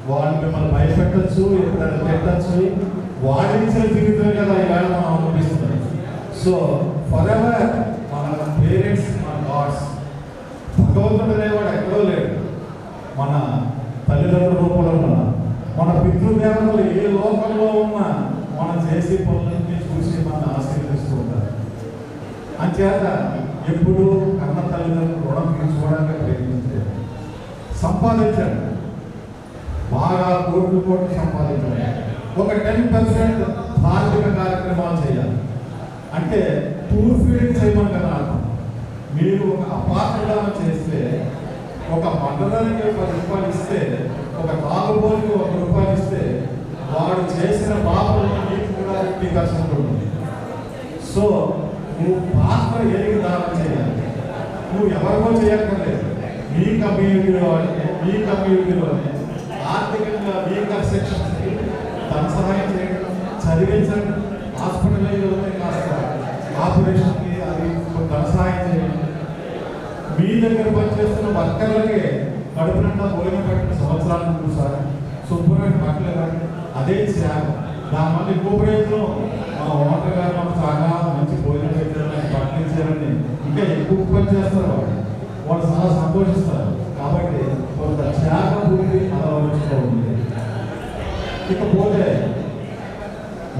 వాళ్ళు మిమ్మల్ని భయపెట్టచ్చు, ఎప్పుడైనా పెట్టచ్చు. వాడించిన జీవితమే కదా ఈవేళ మనం అనుభవిస్తున్నాం. సో ఫర్ ఎవర్ మన పేరెంట్స్ మన గాడ్స్. భగవంతుడు అనేవాడు ఎక్కడో లేడు, మన తల్లిదండ్రుల రూపంలో ఉన్నా, మన పితృదేవతలు ఏ లోకంలో ఉన్నా మనం చేసే పనులన్నీ చూసి మనం ఆశీర్వదిస్తూ ఉంటారు. అంచేత ఎప్పుడు కన్న తల్లిదండ్రులు రుణం తీర్చుకోవడానికి ప్రయత్నించారు. సంపాదించండి, బాగా కోట్లు సంపాదించండి. ఒక 10% ధార్మిక కార్యక్రమాలు చేయాలి. అంటే టూర్ ఫీడింగ్ చేయమని కదా అర్థం. మీరు ఒక అపార్ట్మెంట్ చేస్తే ఒక మండలానికి 10 రూపాయలు ఇస్తే, ఒక తాగుబోతుకి 1 రూపాయలు ఇస్తే, వాడు చేసిన పాపలు నీకు కూడా 50% ఉంటుంది. సో నువ్వు పాత్ర ఎరిగి దానం చేయాలి. నువ్వు ఎవరికో చేయక్కర్లేదు, మీ కమ్యూనిటీలోనే ఆర్థికంగా వీకర్ సెక్షన్స్కి ధన సహాయం చేయడం, చదివించండి, హాస్పిటలైజ్లోనే కాస్త ఆపరేషన్కి అది ధన సహాయం చేయడం, మీ దగ్గర పనిచేస్తున్న వర్కర్లకి కడుపు నిండా భోజనం పెట్టిన సంవత్సరాలకు 3 సార్లు శుభ్రమైన బట్టలు ఇవ్వండి. అదే త్యాగం. దానివల్ల ఎక్కువ ప్రయత్నం మా ఓనర్ గారు మాకు చాలా మంచి భోజనం పెట్టారని, బట్టలు ఇచ్చారని ఇంకా ఎక్కువ పని చేస్తారు. వాళ్ళు చాలా సంతోషిస్తారు. కాబట్టి కొంత త్యాగ భూమి అలవరుచుకోండి. ఇకపోతే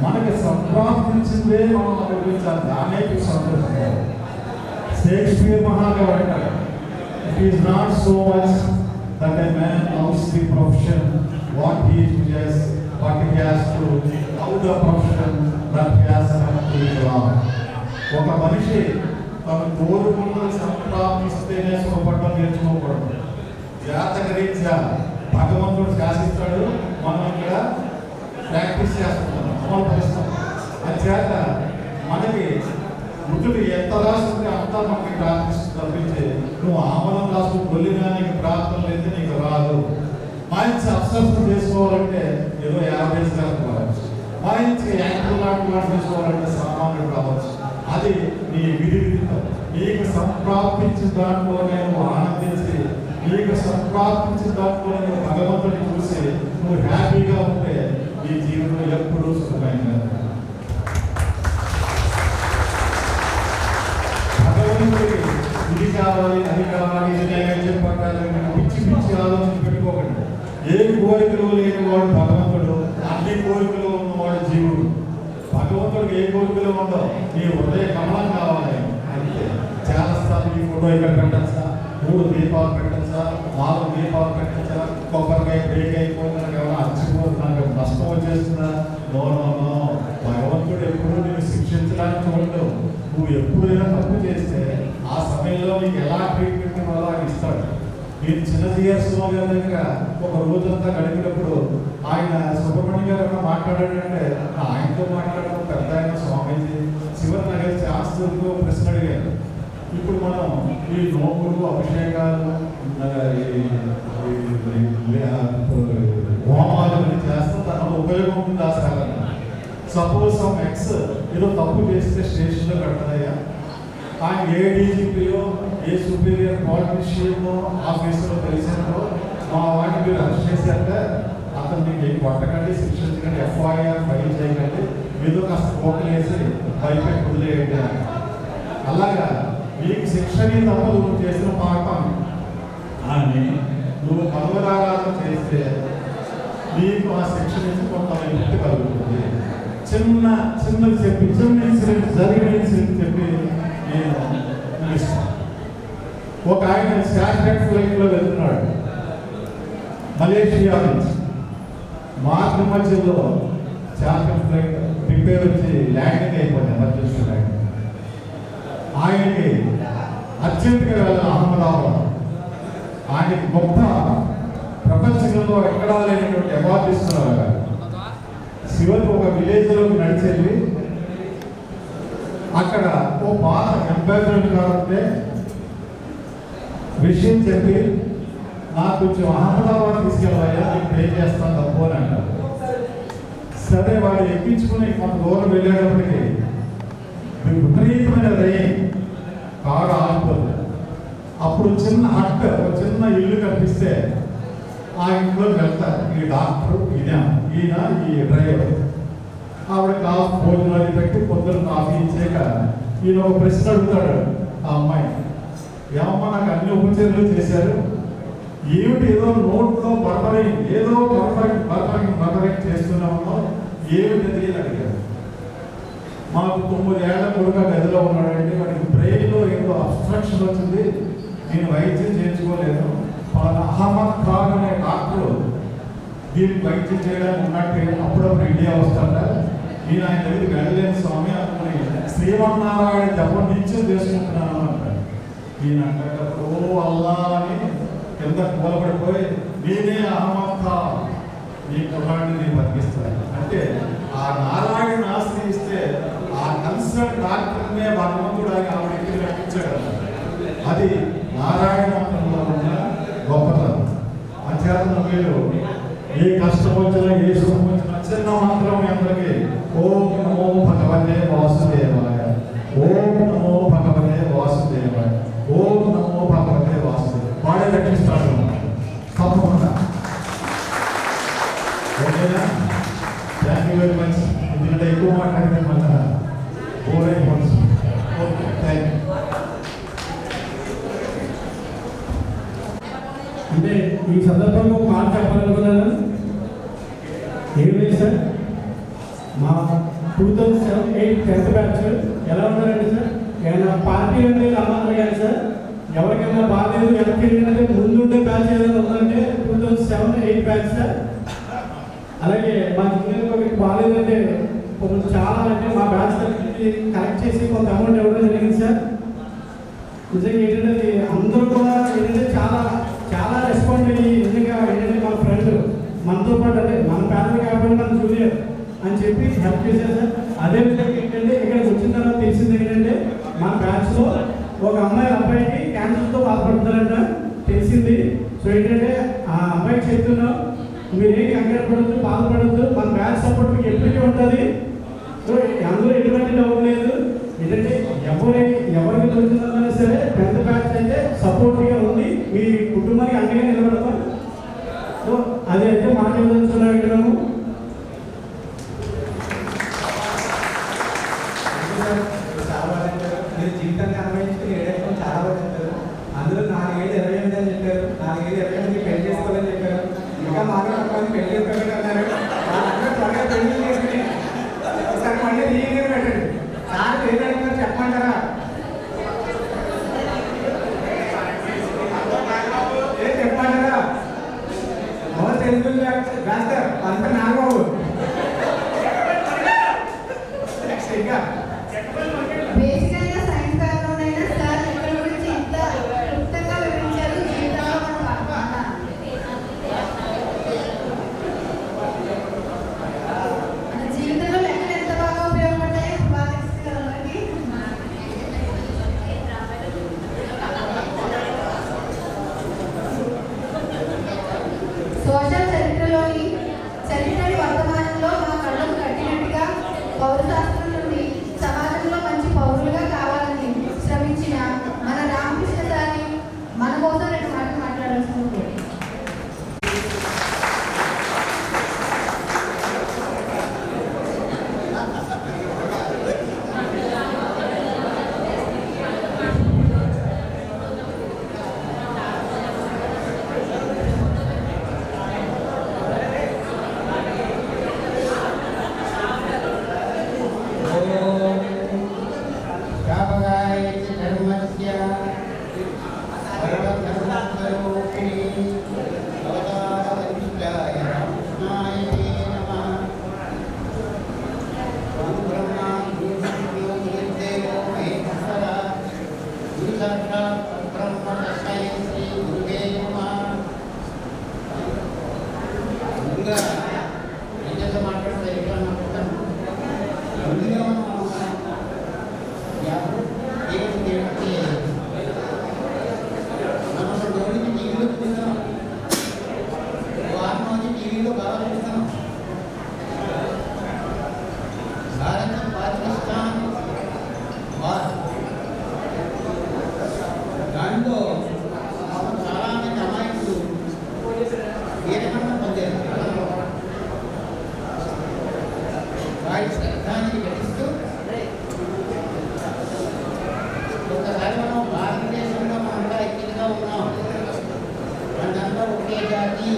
మనకి సంప్రాప్తించిందే మనం అనుభవించాలి, దానే సంతోషించాలి. షేక్స్పియర్ మహాకవి అంటారు, it is not so much that a man loves the profession what he enjoys, but he has to love the profession that he has to love. ఒక మనిషి తను కోరుకున్నది సంప్రాప్తిస్తేనే సుఖపడడం నేర్చుకోకూడదు. జాతక రీత్యా భగవంతుడు శాసిస్తాడు, మనం ఇక్కడ ప్రాక్టీస్ చేస్తున్నాం, అమలు పరుస్తాం. అంచేత మనకి మృతుడు ఎంత రాస్తుంటే అంతా మనకి ప్రార్థిస్తుంది తప్పించి నువ్వు ఆమలం రాస్తూ కొల్లినా నీకు ప్రార్థన లేదు, నీకు రాదు. మంచి అప్సర్స్ చేసుకోవాలంటే ఏదో 50 శాతం రావచ్చు, మంచి యాంకుల్ లాంటి చేసుకోవాలంటే సామాన్యుడు రావచ్చు. అది నీ విధివిధితం. నీకు సంప్రాప్తించిన దాంట్లోనే నువ్వు ఆనందించి, నీకు సంప్రాప్తించిన దాంట్లోనే నువ్వు భగవంతుడిని చూసి నువ్వు హ్యాపీగా ఉంటే నీ జీవితం ఎప్పుడూ సుఖమైంది. భగవంతుడికి ఇది కావాలి, అది కావాలి, ఇది నైవేద్యం పట్టాలి, పిచ్చి పిచ్చి ఆలోచన పెట్టుకోకండి. ఏ కోరికలు లేని వాడు భగవంతుడు, అన్ని కోరికలు ఉన్నవాడు జీవుడు. భగవంతుడికి ఏ కోరికలు ఉండవు, నీ హృదయ కమలం కావాలి అంటే చేస్తాను. ఈ ఫోటో ఇక్కడ పెట్టచ్చా, 3 దీపాలు పెట్టచ్చా, 4 దీపాలు పెట్టచ్చా, కొబ్బరికాయ బ్రేక్ అయిపోయింది, నాకు ఏమైనా అచ్చిపోతుంది, నాకు నష్టం వచ్చేస్తుందా? No no no. భగవంతుడు ఎప్పుడూ నేను శిక్షించడానికి చూడడు. నువ్వు ఎప్పుడైనా తప్పు చేస్తే ఆ సమయంలో నీకు ఎలా ట్రీట్మెంట్ ఇవ్వాలో ఇస్తాడు. నేను చిన్నజీఆర్ స్వామి గారి దగ్గర ఒక రోజంతా గడిపినప్పుడు ఆయన సుబ్రహ్మణ్యం గారు మాట్లాడాడంటే ఆయనతో మాట్లాడడం పెద్ద ఆయన స్వామీజీ చివరి నగర శాస్త్రంతో ప్రశ్న అడిగారు. ఇప్పుడు మనం ఈ నోములు, అభిషేకాలు, హోమాలు చేస్తాం, దానివల్ల ఉపయోగం ఉంటుంది ఆ సాధన. సపోజ్ సమ్ ఎక్స్ ఏదో తప్పు చేస్తే స్టేషన్లో కడతాయా, ఆయన ఏ డీజీపీయో ఏ సుపీరియర్ పాలిటిషియనో ఆఫీసులో తెలిసినో మా వాటిని మీరు అరెస్ట్ చేశారంటే అతను మీకు ఏం కొట్టకండి, శిక్షించకండి, ఎఫ్ఐఆర్ ఫైల్ చేయకండి, ఏదో కాస్త కోట్లు వేసి భయపెట్టి వదిలేయండి. అలాగా నీకు శిక్షని తప్పదు నువ్వు చేసిన పాపం అని నువ్వు భగవదారాధన చేస్తే నీకు ఆ శిక్ష నుంచి కొంత విముక్తి కలుగుతుంది. చిన్నది చెప్పి, చిన్న ఇన్సిడెంట్ జరిగిన ఇన్సిడెంట్ చెప్పి నేను ఇస్తాను. ఒక ఆయన శాటిలైట్ ఫ్లైట్లో వెళ్తున్నాడు మలేషియా నుంచి. మార్గ మధ్యలో శాటిలైట్ ఫ్లైట్ రిపేర్ వచ్చి ల్యాండింగ్ అయిపోయింది, ఎమర్జెన్సీ ల్యాండింగ్. ఆయనకి అర్జెంటుగా వెళ్ళాలి అహ్మదాబాద్. ఆయనకి గొప్ప ప్రపంచంలో ఎక్కడా లేనటువంటి అవార్డు ఇస్తున్నారు. శివకి ఒక విలేజ్లోకి నడిచెళ్ళి అక్కడ ఓ పాత అంబేద్కర్ కాబట్టి విషయం చెప్పి నాకు కొంచెం అహ్మదాబాద్ తీసుకెళ్ళాయా, నీకు పే చేస్తాను తప్పు అని అంటారు. సరే వాడు ఎక్కించుకుని కొంత దూరం వెళ్ళేటప్పటికి విపరీతమైన రైన్, కారు ఆగిపోతుంది. అప్పుడు చిన్న హట్, ఒక చిన్న ఇల్లు కనిపిస్తే ఆ ఇంట్లోకి వెళ్తారు. ఈ డాక్టర్ ఈయన ఈ డ్రైవర్. ఆవిడ కాఫీ భోజనాలు పెట్టి పొద్దున్న కాఫీ ఇచ్చాక ఈయన ఒక ప్రశ్న అడుగుతాడు ఆ అమ్మాయి, ఏమమ్మా నాకు అన్ని ఉపచర్యలు చేశారు, ఏమిటి ఏదో నోట్లో బర్బరింగ్ ఏదో బర్బరింగ్ చేస్తున్నామో ఏమిటది అని అడిగారు. మాకు 9 ఏళ్ల కొడుకు గదిలో ఉన్నాడండి, వాడికి బ్రెయిన్లో ఏదో అబ్స్ట్రక్షన్ వచ్చింది, నేను వైద్యం చేయించుకోలేదు, అహ్మద్ ఖాన్ అనే డాక్టర్ దీనికి వైద్యం చేయడానికి ఉన్నట్టు అప్పుడప్పుడు ఇండియా వస్తాడా, నేను ఆయన దగ్గరికి వెళ్ళలేను స్వామి అనుకుని శ్రీమన్నారాయణ జపం నిత్యం చేసుకుంటున్నాను అంటాడు. నేను అంటప్పుడు ఓ అల్లా అని కింద కూలబడిపోయి నేనే అహ్మద్ ఖాన్, నీ కుర్రాడిని నేను బతికిస్తాను అంటే ఆ నారాయణ ఆశ్రయిస్తే ఆ కన్సర్న్ డాక్టర్నే భగవంతుడు అని ఆవిడకి రక్షించగలరు. అది నారాయణంలో ఉన్న గొప్పతనం. అధ్యాత్మ వీళ్ళు ఏ కష్టం వచ్చినా ఏ సుఖం వచ్చినా చిన్న మాత్రం అందరికీ ఓం నమో భగవతే వాసుదేవాయ, ఓం నమో భగవతే వాసుదేవాయ, ఓం నమో భగవతే వాసుదేవాయ వాడే రక్షిస్తాడు తప్పకుండా. ఓకేనా? Thank you very much. ఎందుకంటే ఎక్కువ మాట్లాడితే మళ్ళీ బోర్ అయిపోతుంది. Okay, thank you. అంటే ఈ సందర్భంలో ఒక మాట చెప్పాలనుకున్నాను. ఏం లేదు సార్, మా 2007-8 10th బ్యాచ్ ఎలా ఉన్నారండి సార్, ఏమైనా పార్టీ అంటే రమ్మన్నారు కానీ సార్, ఎవరికైనా బాగాలేదు వెనక్కి వెళ్ళిందంటే ముందుండే బ్యాచ్ ఏదైనా ఉందంటే 2007-8 బ్యాచ్ సార్. అలాగే మా జూనియర్ ఒకరికి బాగాలేదంటే కొంచెం చాలా అంటే మా బ్యాచ్ కలెక్ట్ చేసి కొంత అమౌంట్ ఇవ్వడం జరిగింది సార్. నిజంగా ఏంటంటే అందరూ కూడా ఏంటంటే చాలా చాలా రెస్పాండ్ అయ్యి నిజంగా ఏంటంటే మన ఫ్రెండ్ మనతో పాటు అంటే మన ఫ్యామిలీ కాబట్టి మన జూనియర్ అని చెప్పి హెల్ప్ చేశారు సార్. అదేవిధంగా ఏంటంటే ఇక్కడికి వచ్చిన తర్వాత తెలిసింది ఏంటంటే మన బ్యాచ్లో ఒక అబ్బాయికి క్యాన్సర్తో బాధపడుతున్నారంట తెలిసింది. సో ఏంటంటే ఆ అబ్బాయికి చెప్తున్నాం, మీరేం కంగారు పడద్దు, బాధపడద్దు, మన బ్యాచ్ సపోర్ట్ మీకు ఎప్పటికీ ఉంటుంది. సో అందులో ఎటువంటి డౌట్ లేదు. ఏంటంటే ఎవరికి దొరుకుతుందన్నా సరే 10th బ్యాచ్ అయితే సపోర్ట్గా ఉంది, మీ కుటుంబానికి అండగా నిలబడతాం. సో అది అయితే మాట్లాడుతున్నా విగ్రహము. చాలా బాగా చెప్పారు. మీరు జీవితాన్ని అనుభవించుకుని ఏడేస్తాం చాలా బాగా చెప్పారు. అందులో 4 ఏళ్ళు 28 అని చెప్పారు, 4 ఏళ్ళు 28 పెళ్లి చేసుకోవాలని చెప్పారు. ఇంకా మాట్లాడుకోవాలి పెళ్లి చేసుకోవాలని అన్నారు. వాళ్ళందరూ త్వరగా పెళ్లి చేసుకుని ఒకసారి మళ్ళీ రీయూనియన్ పెట్టండి. సార్ ఏది అడిగినారు చెప్పమంటారా? ఏం చెప్పమంటారా? ఎవరు తెలుగు రాస్తారు అంత నాగబాబు ఇంకా బేసికల్గా సైన్స్ బ్యాక్గ్రౌండ్ అయినా సార్ ఇక్కడ గురించి ఇంత క్లుప్తంగా వివరించారు. జీవితంలో మన జీవితంలో లెక్కలు ఎంత బాగా ఉపయోగపడ్డాయో బాగా తెలుస్తుంది అందరికీ. సోషల్ చరిత్రని వర్తమానంలో మా కళ్ళకు కట్టినట్టుగా పౌరశాస్త్రం నుండి సమాజంలో మంచి పౌరులుగా కావాలని శ్రమించిన మన రామకృష్ణ సార్ని మన కోసం 2 మాటలు మాట్లాడాల్సి ఉంది. ఒకే జాతి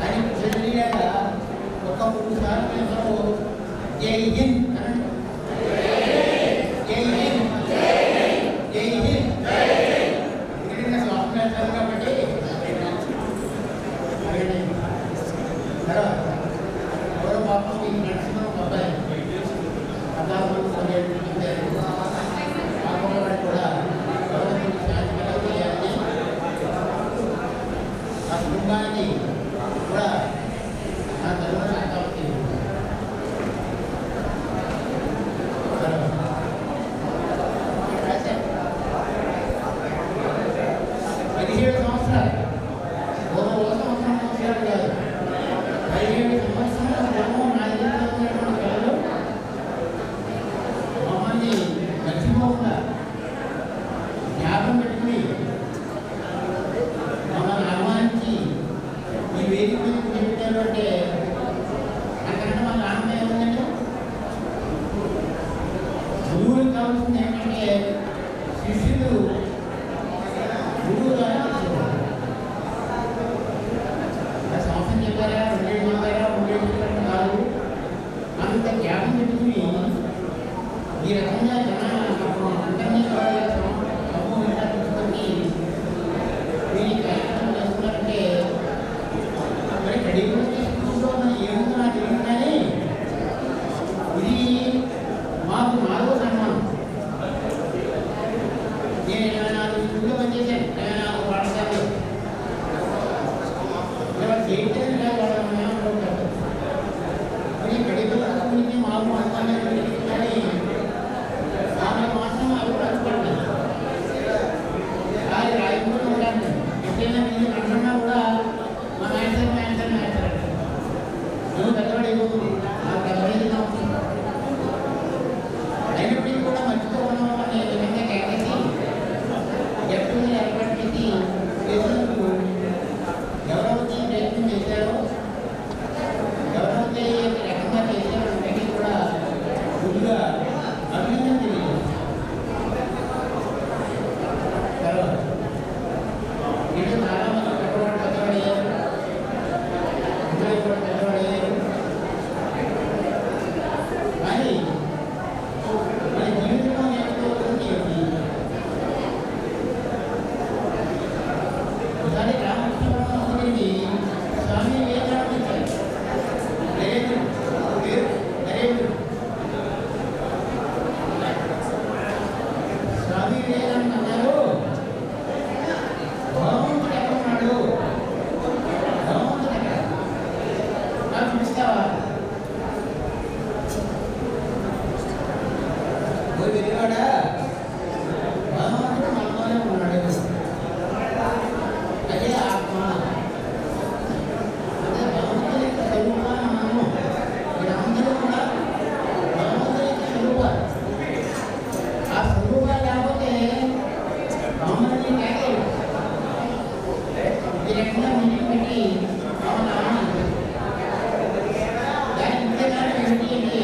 అని చెల్లిగా ఒక 3 సార్లు జై హింద్ అనండి. జై హింద్, జై హింద్. ఎందుకంటే శ్వాస వేస్తారు కాబట్టి తర్వాత ఎవరో పాపం ఈ నడుచుకున్న ఒక అబ్బాయి 14 మంది పనిచేయారు. ఆ కుటుంబాన్ని కూడా గవర్నమెంట్ శాంతి చేయాలని ఆ కుటుంబానికి కూడా నా తరఫున కాబట్టి 17 సంవత్సరాలు ఒక సంవత్సరాలు కాదు, 17 సంవత్సరాల క్రితం నా జీవితంలో పిల్లలు మమ్మల్ని మర్చిపోకుండా జ్ఞాపకం పెట్టుకుని మమ్మల్ని ఆహ్వానించి ఈ వేదిక మీద కూర్చోబెట్టారు అంటే నాకంటే మన ఆనందం ఏముందంటే గురువులకు కావాల్సింది ఏంటంటే శిష్యులు గురువు ద్వారా సంవత్సరం చెప్పారా 2 చెప్పారా 3 చెప్పారా కాదు, అంత జ్ఞాపకం పెట్టుకుని ఈ రకంగా అందరినీ తీసుకొని ఈ కార్యక్రమం చేస్తున్నారంటే మరి కడిగిలో తీసుకుంటున్న ఏముందో నాకు తెలియదు, కానీ ఇది మాకు 4వ సన్మానం. నేను 24 స్కూల్లో పనిచేశాను, 24 పాఠశాలలో. ఇలా చేయటం వాళ్ళు ఉంటారు. మరి కడిగిలో స్కూల్కి మాకు అనుకున్నాను, కానీ 4 మాసం అవి రచ్చపడ్డాను. అది రాయకుండా ఉంటాను. ఎప్పుడైనా మీరు అంటున్నా కూడా మా మ్యాన్సర్ నువ్వు పెద్దవాడు నాకు పెద్దవాడి అయినప్పటికీ కూడా మర్చిపోవడం అనే విధంగా కేకేసి ఎప్పుడు ఏర్పాటు చేసి చేసినందుకు ఎవరైతే ప్రయత్నం చేశారో, ఎవరైతే రకంగా చేశారో అందరికీ కూడా ముందుగా అభినందన తెలియదు. తర్వాత ఇది చాలా మంది పెద్దవాడయ్యారు, అందరూ కూడా పెద్దవాడయ్యారు. కానీ మన జీవితంలో నేర్చుకోవాల్సింది ఏంటి? ఒకసారి రామకృష్ణుడి స్వామి వివేకానంద వచ్చారు. నరేంద్రుడు స్వామి వివేకానంద అన్నారు, భగవంతుడు ఎక్కడ ఉన్నాడు, భగవంతుడు ఎక్కడ నాకు చూస్తావా? వెళ్ళివాడా భగవంతుడు మనలోనే ఉన్నాడు, అదే ఆత్మ, అదే భగవంతుడి యొక్క స్వరూపాన్ని మనము మీరందరూ కూడా భగవంతుడి యొక్క స్వరూపాలు. ఆ స్వరూపాలు లేకపోతే మమ్మల్ని కేకలు ఈ రకంగా మీటింగ్ పెట్టి మమ్మల్ని ఆనందించారు. దాని ముఖ్య కారణం ఏంటి అంటే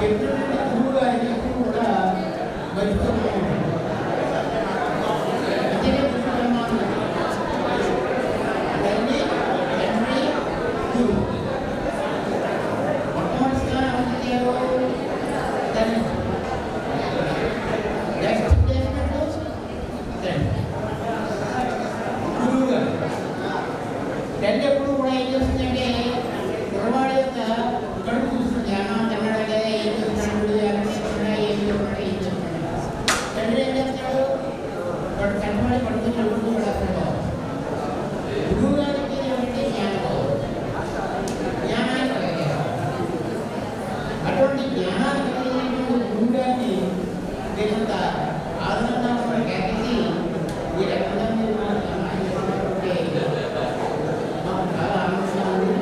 ఎటువంటి గురువు గారికి ఎప్పుడు కూడా మర్చిపోతున్నాం. అంతేనే పుష్పమానం తల్లి, తండ్రి, గురువు. మొట్టమొదటి స్థానం ఇచ్చారు తల్లి, నెక్స్ట్ ప్లేస్మెంట్ తండ్రి, గురువు గారు. తల్లి ఎప్పుడు కూడా ఏం చేస్తుందంటే కుర్రవాడి యొక్క కడుపు చూస్తుంది, అన్నం తిన్నాడా లేదా, ఏం చేస్తున్నాడు, ఏం చేస్తున్నాడు, ఏం చేస్తున్నాడు. తండ్రి ఏం చేస్తాడు, వాడు కనబడి పడుకుని అడుగుతూ పడతాడు. గురువు గారికి ఏమంటే జ్ఞానం, జ్ఞానాన్ని కలిగారు. అటువంటి జ్ఞానాన్ని కలిగినటువంటి గురువు గారిని మీరంత ఆదరణగా కూడా కేకేసి ఈ రకంగా మీరు మాకు సన్మానం చేసినటువంటి మాకు చాలా ఆనందంగా ఉంది.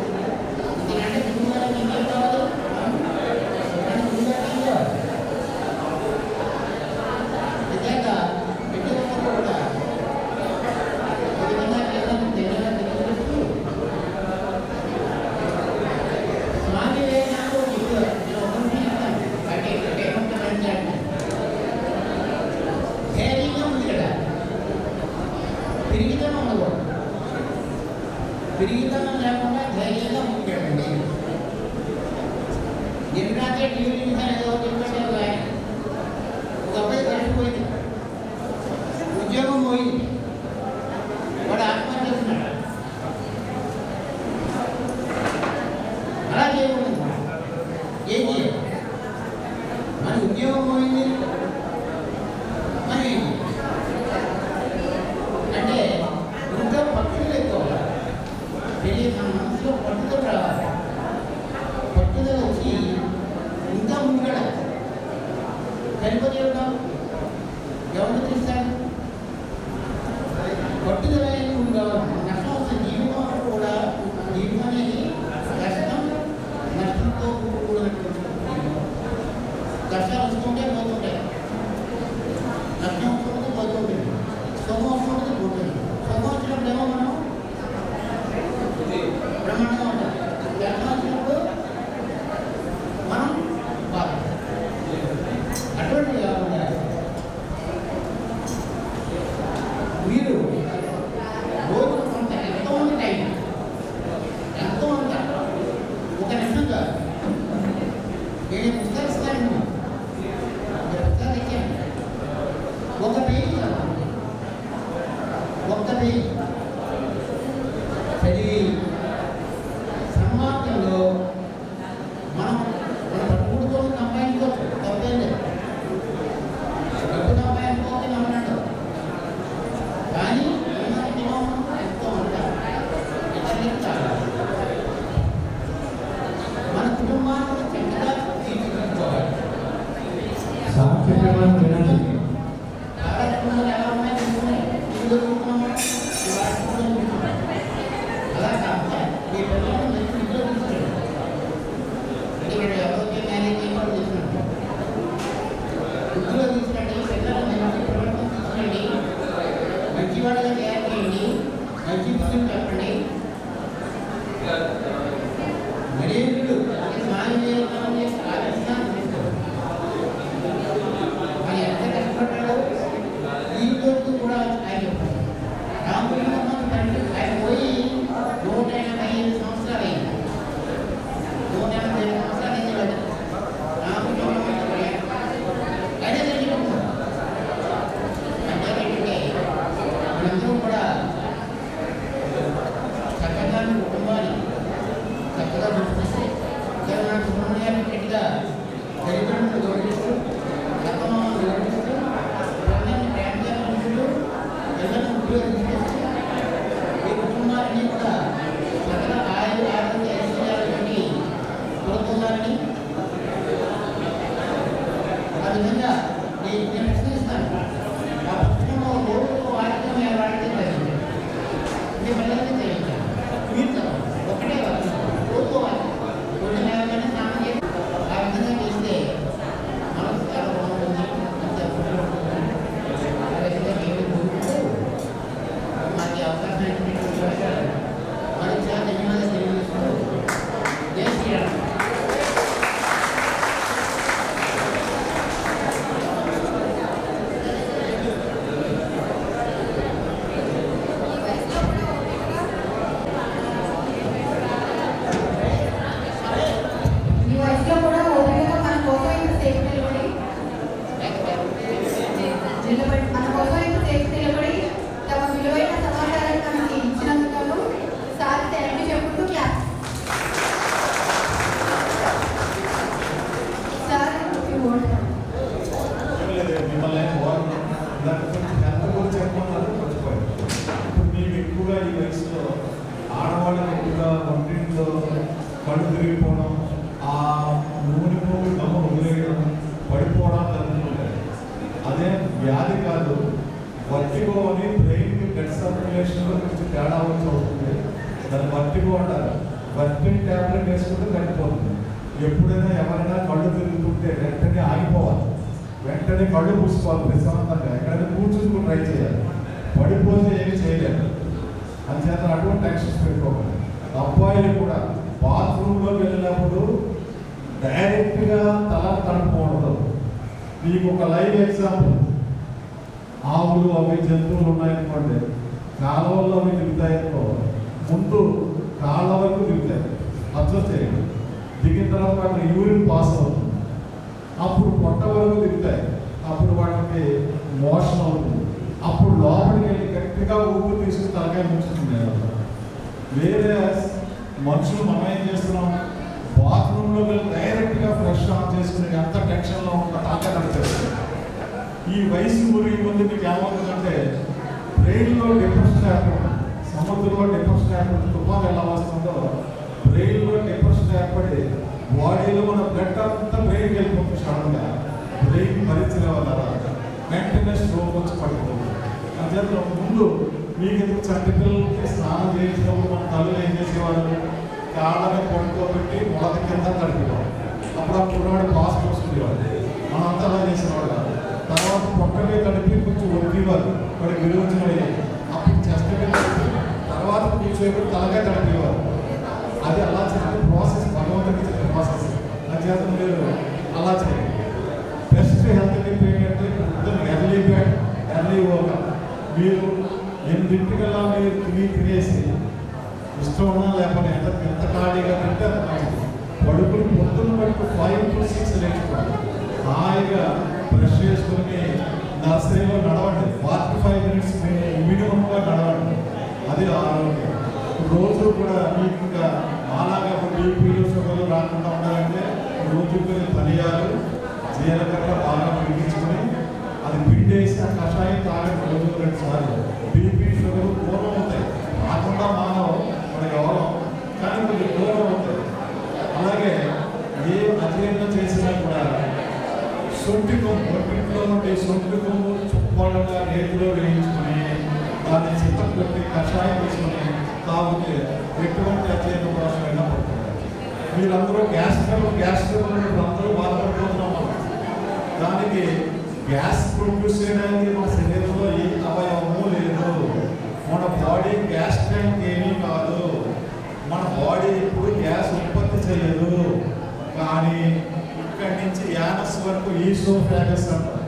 ఎందుకంటే గురువు గారికి ఏం కావాలి, గురువు గారికి ఏం కావాలి, నిజంగా వ్యక్తిగతంగా కూడా ఈ విధంగా కేవలం తెలియజేస్తూ స్వామి వివేకానంద చెప్పారు. నేను ఒకటి చెప్తాను, అంటే ఏమంటారంటే ఉండకూడదు. పెరిగితనం లేకుండా ధైర్యంగా ముందుకెళ్ళండి. ఎందుకంటే టీవీ ఏదో చెప్పాడు ఒక అబ్బాయి కలిసిపోయింది, ఉద్యోగం పోయింది, వాడు ఆత్మహత్య చేస్తున్నాడు. అలా చేయకూడదు. ఏం చేయాలి? మన ఉద్యోగం పోయింది, మనం అంటే ఇంకా పట్టుదల ఎక్కువ తెలియ మన మనసులో పట్టుదల రావాలి. పట్టుదల వచ్చి ఇంకా ముందుకెళ్ళాలి. సరిపోతే ఎవరిని తీస్తాడు? పట్టుదల అనేది ముందు కావాలి. నష్టం వస్తుంది. జీవితం కూడా జీవితం అనేది కష్టం నష్టంతో కూడుకున్నటువంటి కష్టాలు వస్తుంటే పోతుంటాయి, నష్టం వస్తుంటే పోతుంటుంది, సుఖం వస్తుంటే పోతుంది. సుఖం వచ్చినప్పుడు ఏమో మనం బ్రహ్మాండంగా ఉంటాం, కష్టం వచ్చినప్పుడు మనం బాధ. అటువంటి కాకుండా మీరు రోజు కొంత ఎంతోమంది టైం ఎంతో అంత ఒక నిమిషం కాదు. నేను పుస్తకాలు ఇస్తాను, పుస్తకాలు ఇచ్చాను, ఒక పేజీ కాదు, ఒక్క పేజీ చదివి సమాజంలో మనం మన పట్టుకుడుతో సంపాదించుకోవచ్చు, తప్పేం లేదు. డబ్బు సంపాదించుకోవచ్చు నమ్మన్నాడు, కానీ ఎంతో అంటారు మన కుటుంబాన్ని చక్కగా తీర్చిదిద్దుకోవాలి. సార్ చెప్పేవాళ్ళు వినండి. ఎలా ఉన్నాయి అలా కాకుండా మీ పిల్లలు మంచి ఇంట్లో తీసుకెళ్ళండి. ఇక్కడ ఎవరికి మ్యారేజ్ చేయకుండా తీసుకురండి, ఇంట్లో తీసుకురండి. పిల్లలు మంచి పిల్లలతో తీసుకురండి, మంచివాళ్ళగా తయారు చేయండి, మంచి బుద్ధులు చెప్పండి. మరేందుకు మానవీయతను చేసి ఆలోచన తీసుకోండి. ఆయన ఎంత కష్టపడ్డాడో ఈ రోజు కూడా ఆయన రామకృష్ణ తండ్రి ఆయన పోయి 185 సంవత్సరాలు అయింది. 185 సంవత్సరాలు అయింది కదా రామకృష్ణ ఆయన తెలియకుండా. అంటే మనందరం కూడా చక్కగా కుటుంబాన్ని చక్కగా చూపిస్తే జగన్ సుబ్రహ్మణ్యాన్ని గట్టిగా దరిద్రులను గౌరవిస్తూ రకమాలను గౌరవిస్తూ పిల్లల్ని ప్రేమగా చూస్తూ పిల్లలను ఉపయోగిస్తూ ఈ కుటుంబాన్ని కూడా చక్కగా ఆరోగ్య ఐశ్వర్యాలతోటి కోరుకోవాలని ఆ విధంగా నేను ప్రశ్నిస్తాను. ఆ పుస్తకంలో రోజు వాక్యం వాడితే తెలియదు, మీ పిల్లలకి తెలియదు. మీరు ఒకటే వాక్యం రోజు వాక్యం కొన్ని లేవగానే స్నానం చేసి ఆ విధంగా చేస్తే మనసు చాలా బాగుంటుంది. ఆ విధంగా దేవుడు కోరుకుంటూ మాకు అవకాశం ఇచ్చినటువంటి మరొకసారి ధన్యవాదాలు తెలియజేస్తూ జై శ్రీరామ్. ఈ వయసులో కూడా ఓపికగా మన కోసం ఇంతసేపు నిలబడి మన కోసం ఇంతసేపు నిలబడి తమ విలువైన సమాచారాన్ని మనకి ఇచ్చినందుకు సార్ థ్యాంక్ యూ చెప్పుకుంటూ క్లాస్. సార్ మిమ్మల్ని హెల్త్ గురించి చెప్పమన్నారు, మర్చిపోయారు. ఇప్పుడు మీకు ఎక్కువగా ఈ వయసులో ఆడవాళ్ళకి ఎక్కువగా వంటింట్లో కళ్ళు తిరిగిపోవడం, ఆ నూనె పోగు దమ్మ వదిలేయడం, పడిపోవడం జరుగుతుంటాయి. అదే వ్యాధి కాదు, వర్టిగో అని బ్రెయిన్కి బ్లడ్ సర్క్యులేషన్లో కొంచెం తేడా వచ్చి అవుతుంది. దాన్ని వర్టిగో అంటారు. వర్టింగ్ ట్యాబ్లెట్ వేసుకుంటే తగ్గిపోతుంది. ఎప్పుడైనా ఎవరైనా కళ్ళు తిరుగుతుంటే వెంటనే ఆగిపోవాలి, వెంటనే కళ్ళు మూసుకోవాలి ప్రశాంతంగా. ఎక్కడైనా కూర్చుని ట్రై చేయాలి. పడిపోతే ఏమి చేయలేదు. అందుచేత అటువంటి యాక్షన్స్ పెట్టుకోవాలి. అబ్బాయిలు కూడా బాత్రూంలోకి వెళ్ళినప్పుడు డైరెక్ట్గా తల తడుపుకోవడం. మీకు ఒక లైవ్ ఎగ్జాంపుల్, ఆవులు అవి జంతువులు ఉన్నాయనుకోండి, కాలువల్లో దిగుతాయో ముందు కాళ్ళ వరకు దిగుతాయి. అబ్జర్వ్ చేయండి. దిగిన తర్వాత వాటికి యూరిన్ పాస్ అవుతుంది, అప్పుడు పొట్ట వరకు దిగుతాయి, అప్పుడు వాటికి మోషన్ అవుతుంది, అప్పుడు లోపలికి వెళ్ళి గట్టిగా ఊపిరి తీసుకుని తలకాయ ముంచుతుంది. వేరే మనుషులు మనం ఏం చేస్తున్నాం, బాత్రూంలో వెళ్ళి డైరెక్ట్గా ఫ్రెష్ ఆన్ చేసుకుని ఎంత టెన్షన్లో ఉన్న తలకాయ నడిచేస్తాం. ఈ వయసు ఊరి ముందు మీకు ఏమవుతుందంటే బ్రెయిన్లో డిప్రెషన్ ఏర్పడుతుంది. సముద్రంలో డిప్రెషన్ ఏర్పడి తుఫాను ఎలా వస్తుందో బ్రెయిన్లో డిప్రెషన్ ఏర్పడి బాడీలో మన బ్లడ్ అంతా బ్రెయిన్కి వెళ్ళిపోతుంది. సడన్గా బ్రెయిన్ భరించలే వల్ల వెంటనే స్ట్రోక్ వచ్చి పడిపోతుంది. అంతేత ముందు మీకు ఎందుకు చంటి పిల్లలకి స్నానం చేసినప్పుడు మన తల్లులు ఏం చేసేవాళ్ళు, కాళ్ళని పడుకోబెట్టి మొదటి కింద తడిపేవాడు. అప్పుడు ఆ కుర్రాడు పాస్ పోసుకునేవాడు. మనం అంతా అలా చేసేవాడు కాదు. తర్వాత పొట్టమే తడిపి కొంచెం ఒరిగేవారు, వాడికి విరోచన అయ్యేది. అప్పుడు చెస్ట్ తర్వాత కూర్చోబెట్టి తలగా తడిపేవారు. అది అలా చేసే ప్రాసెస్, భగవంతుడికి చెప్పే ప్రాసెస్. అంచేత మీరు అలా చేయండి. బెస్ట్ హెల్త్ టిప్ ఏంటంటే ఎర్లీ బెడ్ ఎర్లీ వర్కౌట్. మీరు 8 మీరు తినేసి ఇష్టం ఉన్నా లేకపోతే ఎంత ఖాళీగా తింటే అంత మంచిది. పడుకుని పొద్దున్న వరకు 5 to 6 లేచుకోండి. హాయిగా బ్రష్ చేసుకుని నర్సరీలో నడవండి. 45 minutes మినిమంగా నడవండి. అది ఆరోగ్యం. రోజు కూడా మీకు ఇంకా అలాగా బీపీలు షుగర్లు రాకుండా ఉండాలంటే రోజుకి ధనియాలు జీలకర్ర బాగా పిలిపించుకొని అది పిండేసి ఆ కషాయం తాగండి రోజు 2 సార్లు. బీపీ షుగర్ దూరం అవుతాయి, రాకుండా మానవు మనకి ఎవరం, కానీ కొంచెం దూరం అవుతాయి. అలాగే ఏ అధ్యయనం చేసినా కూడా సొంటి కొమ్ము ఇంట్లో నుండి సొంటి కొమ్ము చుప్పలుగా రేతులో వేయించుకొని దాన్ని చిత్త పెట్టి కషాయం తీసుకొని తాగితే ఎటువంటి అధ్యయనం కోసం అయినా పడుతుంది. మీరందరూ గ్యాస్ ట్రబుల్ అందరూ బాధపడిపోతున్నాం. దానికి గ్యాస్ ప్రొడ్యూస్ చేయడానికి మన శరీరంలో ఏ అవయవము లేదు. మన బాడీ గ్యాస్ ట్యాంక్ ఏమీ కాదు. మన బాడీ ఇప్పుడు గ్యాస్ ఉత్పత్తి చేయదు. కానీ ఇక్కడి నుంచి యానస్ వరకు ఈసోఫాగస్ అంటారు,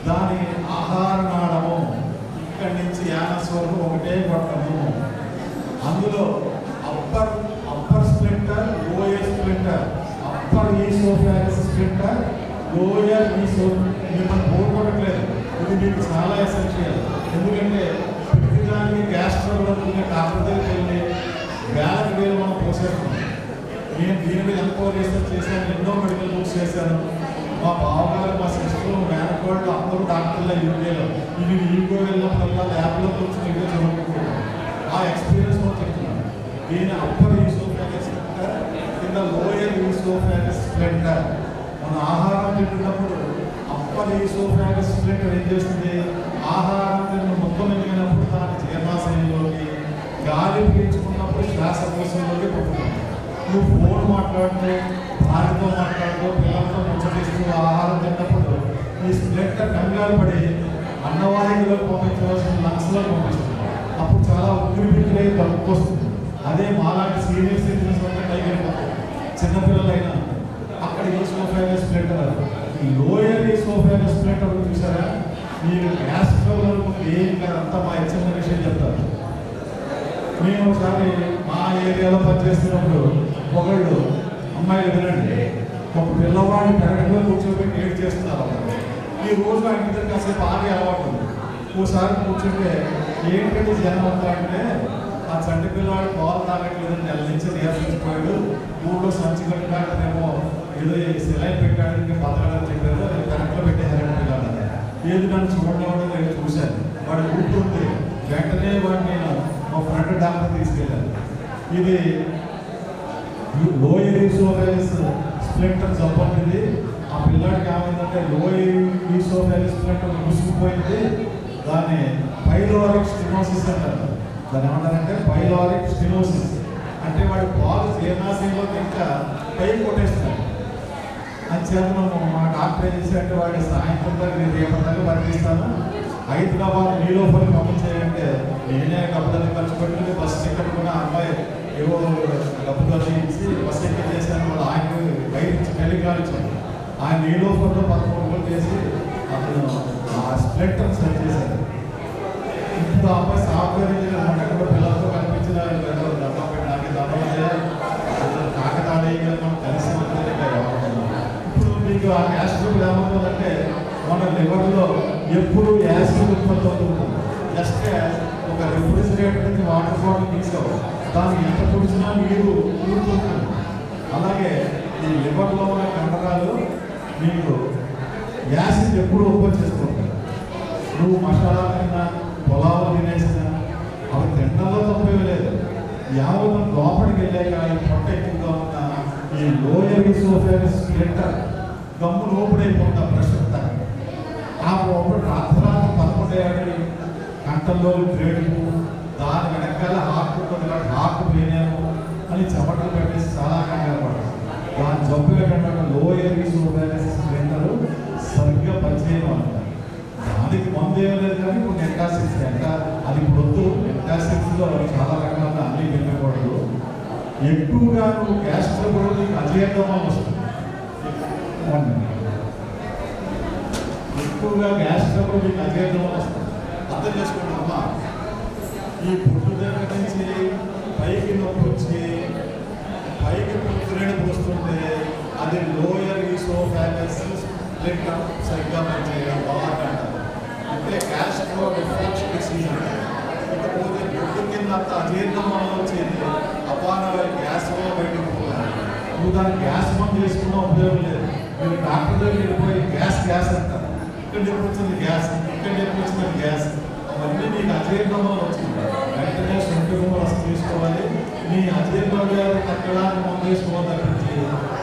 దాని ఆహార నాళము. ఇక్కడి నుంచి యానస్ వరకు ఒకటే పట్టము. అందులో upper splinter, lower splinter, upper oesophagus splinter, lower మిమ్మల్ని పోగొట్టట్లేదు. ఇది మీకు చాలా ఎసెన్షియల్. ఎందుకంటే ప్రతిదానికి గ్యాస్ ట్రబుల్ అనుకునే డాక్టర్ దగ్గరికి వెళ్ళి వేలకు మనం పోసేస్తున్నాం. నేను దీని మీద ఎంతో రీసెర్చ్ చేశాను, ఎన్నో మెడికల్ బుక్స్ చేశాను. మా బావగారు, మా సిస్టర్లు, మేనకోళ్ళు అందరూ డాక్టర్లో యూకేలో. ఇది యూకో వెళ్ళినప్పుడల్లా ల్యాబ్లో కూర్చొని ఇవే చదువుకుంటున్నాను. ఆ ఎక్స్పీరియన్స్ కూడా చెప్తున్నాను. దీని అప్పర్ ఈసోఫాగస్ స్ప్లింటర్, కింద లోయర్ ఈసోఫాగస్ స్ప్లింటర్. మన ఆహారం తింటున్నప్పుడు అప్పర్ ఈసోఫాగస్ స్ప్లింటర్ ఏం చేస్తుంది, ఆహారం తిన్న మొత్తం ఎదిగినప్పుడు దాని జీర్ణాశయంలోకి, గాలి పీల్చుకున్నప్పుడు శ్వాసకోశంలోకి పడుతుంది. నువ్వు ఫోన్ మాట్లాడుతూ, భార్యతో మాట్లాడుతూ, పిల్లలతో ముచ్చటిస్తూ ఆహారం తిన్నప్పుడు ఈ స్ప్లింటర్ కంగారు పడి అన్నవాహికలోకి పంపించవలసిన లంగ్స్లో పంపిస్తుంది. అప్పుడు చాలా ఉక్కిరిబిక్కిరై తక్కువ వస్తుంది. అదే మాలాంటి సీనియర్ సిటిజన్స్ వల్ల కైగలిపోతుంది. చిన్నపిల్లలైనా అక్కడ ఈసోఫాగస్ స్ప్లింటర్, ఈ లోయర్ ఈసోఫాగస్ స్ప్లింటర్ చూసారా, మీరు గ్యాస్ ట్రబుల్ అనుకుంటే ఏం కాదు, అంతా మా చిన్న విషయం చెప్తారు. నేను ఒకసారి మా ఏరియాలో పనిచేస్తున్నప్పుడు ఒకళ్ళు అమ్మాయిలు వినండి, ఒక పిల్లవాడిని పెరగలో కూర్చోబెట్టి ఏడు చేస్తున్నారు. ఈ రోజు ఆయన ఇద్దరు కాసేపు ఆగే అలవాటు ఉంది. ఓసారి కూర్చుంటే ఏంటంటే జనం అంతా అంటే ఆ చంటి పిల్లవాడు పాలు తాగట్లేదని నెల నుంచి నిరసించిపోయాడు. ఊళ్ళో సంచి కట్టుకుంటేనేమో ఏదో సిలైన్ పెట్టడానికి బతకడానికి చెప్పారు, అది కరెంట్లో పెట్టేశారంటే పిల్లలు. ఏది నన్ను చూడడం నేను చూశాను. వాడు కూర్చుంటే వెంటనే వాడిని నేను మా ఫ్రెండ్ డాక్టర్ తీసుకెళ్ళాను. ఇది లోయర్ ఈసోఫాగస్ స్ప్లింటర్ జబ్బుంది. ఆ పిల్లాడికి ఏమైందంటే లోయర్ ఈసోఫాగస్ స్ప్లింటర్ మూసుకుపోయింది. దాన్ని పైలోరిక్ స్టెనోసిస్ అంటారు. దాన్ని ఏమంటారంటే పైలోరిక్ స్టెనోసిస్ అంటే వాడి పాలు జీర్ణాశయంలో ఇంకా పై కొట్టేస్తున్నాడు. అని చేతను మా డాక్టర్ ఏం చేశారంటే వాడి సాయంత్రం దాకా నేను రేపటిదాకా పంపిస్తాను, హైదరాబాద్ నీలోపలికి పంపించేయంటే నేనే డబ్బులన్నీ ఖర్చు పెట్టుకుని బస్సు టికెట్ కూడా అమ్మాయి ఏవో డబ్బులు ఇచ్చి బస్సు టికెట్ చేశాను. వాళ్ళు ఆయనకు బయట టెలిగ్రామ్ ఇచ్చాను. ఆయన నీలోపలిలో 11 రోజులు చేసి అతను ఆ స్ప్లింటర్ సెట్ చేశారు. ఇప్పుడు ఆ అమ్మాయి సాఫ్ట్వేర్ ఇంజనీర్ ఎక్కడో పిల్లలతో కనిపించిన డబ్బా పెట్టడానికి డబ్బా కాకతాళీయంగా మనం కలిసి ఇప్పుడు మీకు ఆ గ్యాస్ ట్రబుల్ ఏమవుతుందంటే మన లివర్లో ఎప్పుడు యాసిడ్ ఉత్పత్తి అవుతుంది. జస్ట్ ఒక రిఫ్రిజిరేటర్ నుంచి వాటర్ బాటిల్ తీసుకో దాన్ని ఎంత పొడిచినా నీరు ఊరుతుంటుంది. అలాగే ఈ లివర్లో ఉన్న కండరాలు మీకు యాసిడ్ ఎప్పుడు ఉత్పత్తి చేసుకుంటాయి. నువ్వు మసాలా తిన్నా పొలాలు తినేసినా అవి తినడంలో తప్పేమీ లేదు. యావతం లోపలికి వెళ్ళాక ఈ పొట్ట ఎక్కువగా ఉన్న ఈ లోయర్ ఈసోఫేగస్ స్ప్లింటర్ గమ్ము లోపడైపోతుంది ఆ ప్రెషర్ ఆ ఒకటి రాత్రి 11 గంటల్లో గ్రేడుకు దాని వెనకాల హార్ట్ హార్ట్ పోయినాము అని చెమటలు పెట్టేసి చాలా కంగారు పడతాం. దాని జబ్బు ఏంటంటే లోయర్ ఈసోఫేగస్ స్ప్లింటర్ సరిగ్గా పనిచేయడం అంటారు. దానికి మందు ఏం లేదు కానీ ఇప్పుడు నెంటాసిక్స్ అది ఇప్పుడు వద్దు. నెంటాసిక్స్లో చాలా రకాల అన్ని వెళ్ళకూడదు. ఎక్కువగా నువ్వు గ్యాస్ ట్రబుల్ నీకు అజీర్ణం వస్తుంది. ఎక్కువగా గ్యాస్ ట్రబుల్ మీకు అజీర్ణం వస్తుంది. అర్థం చేసుకుంటామా? ఈ పుట్టు దగ్గర నుంచి పైకి నొప్పి వచ్చి పైకి పుట్టురేడు పోస్తుంటే అది లోయర్ ఈసోఫాగస్ స్ప్లింటర్ సరిగ్గా పనిచేయడం బాగా అంటే గ్యాస్ రిఫ్లక్స్ డిసీజ్ అంటే. ఇకపోతే గుడ్డు కింద అంత అజీర్ణం వల్ల వచ్చేది అపానవాయి గ్యాస్ వల్ల బయటకు పోవాలి. నువ్వు దాన్ని గ్యాస్ మందు చేసుకున్న ఉపయోగం లేదు. మీరు డాక్టర్ దగ్గర వెళ్ళిపోయి గ్యాస్ అంటారు. ఇక్కడ చెప్పి వచ్చింది గ్యాస్, ఇక్కడ చెప్పి వచ్చింది గ్యాస్, అవన్నీ నీకు అజీర్ణం వల్ల వచ్చింది. వెంటనే సొంతగా రసం తీసుకోవాలి. నీ అజీర్ణం తగ్గడానికి మందు వేసుకోవాలి తప్పించి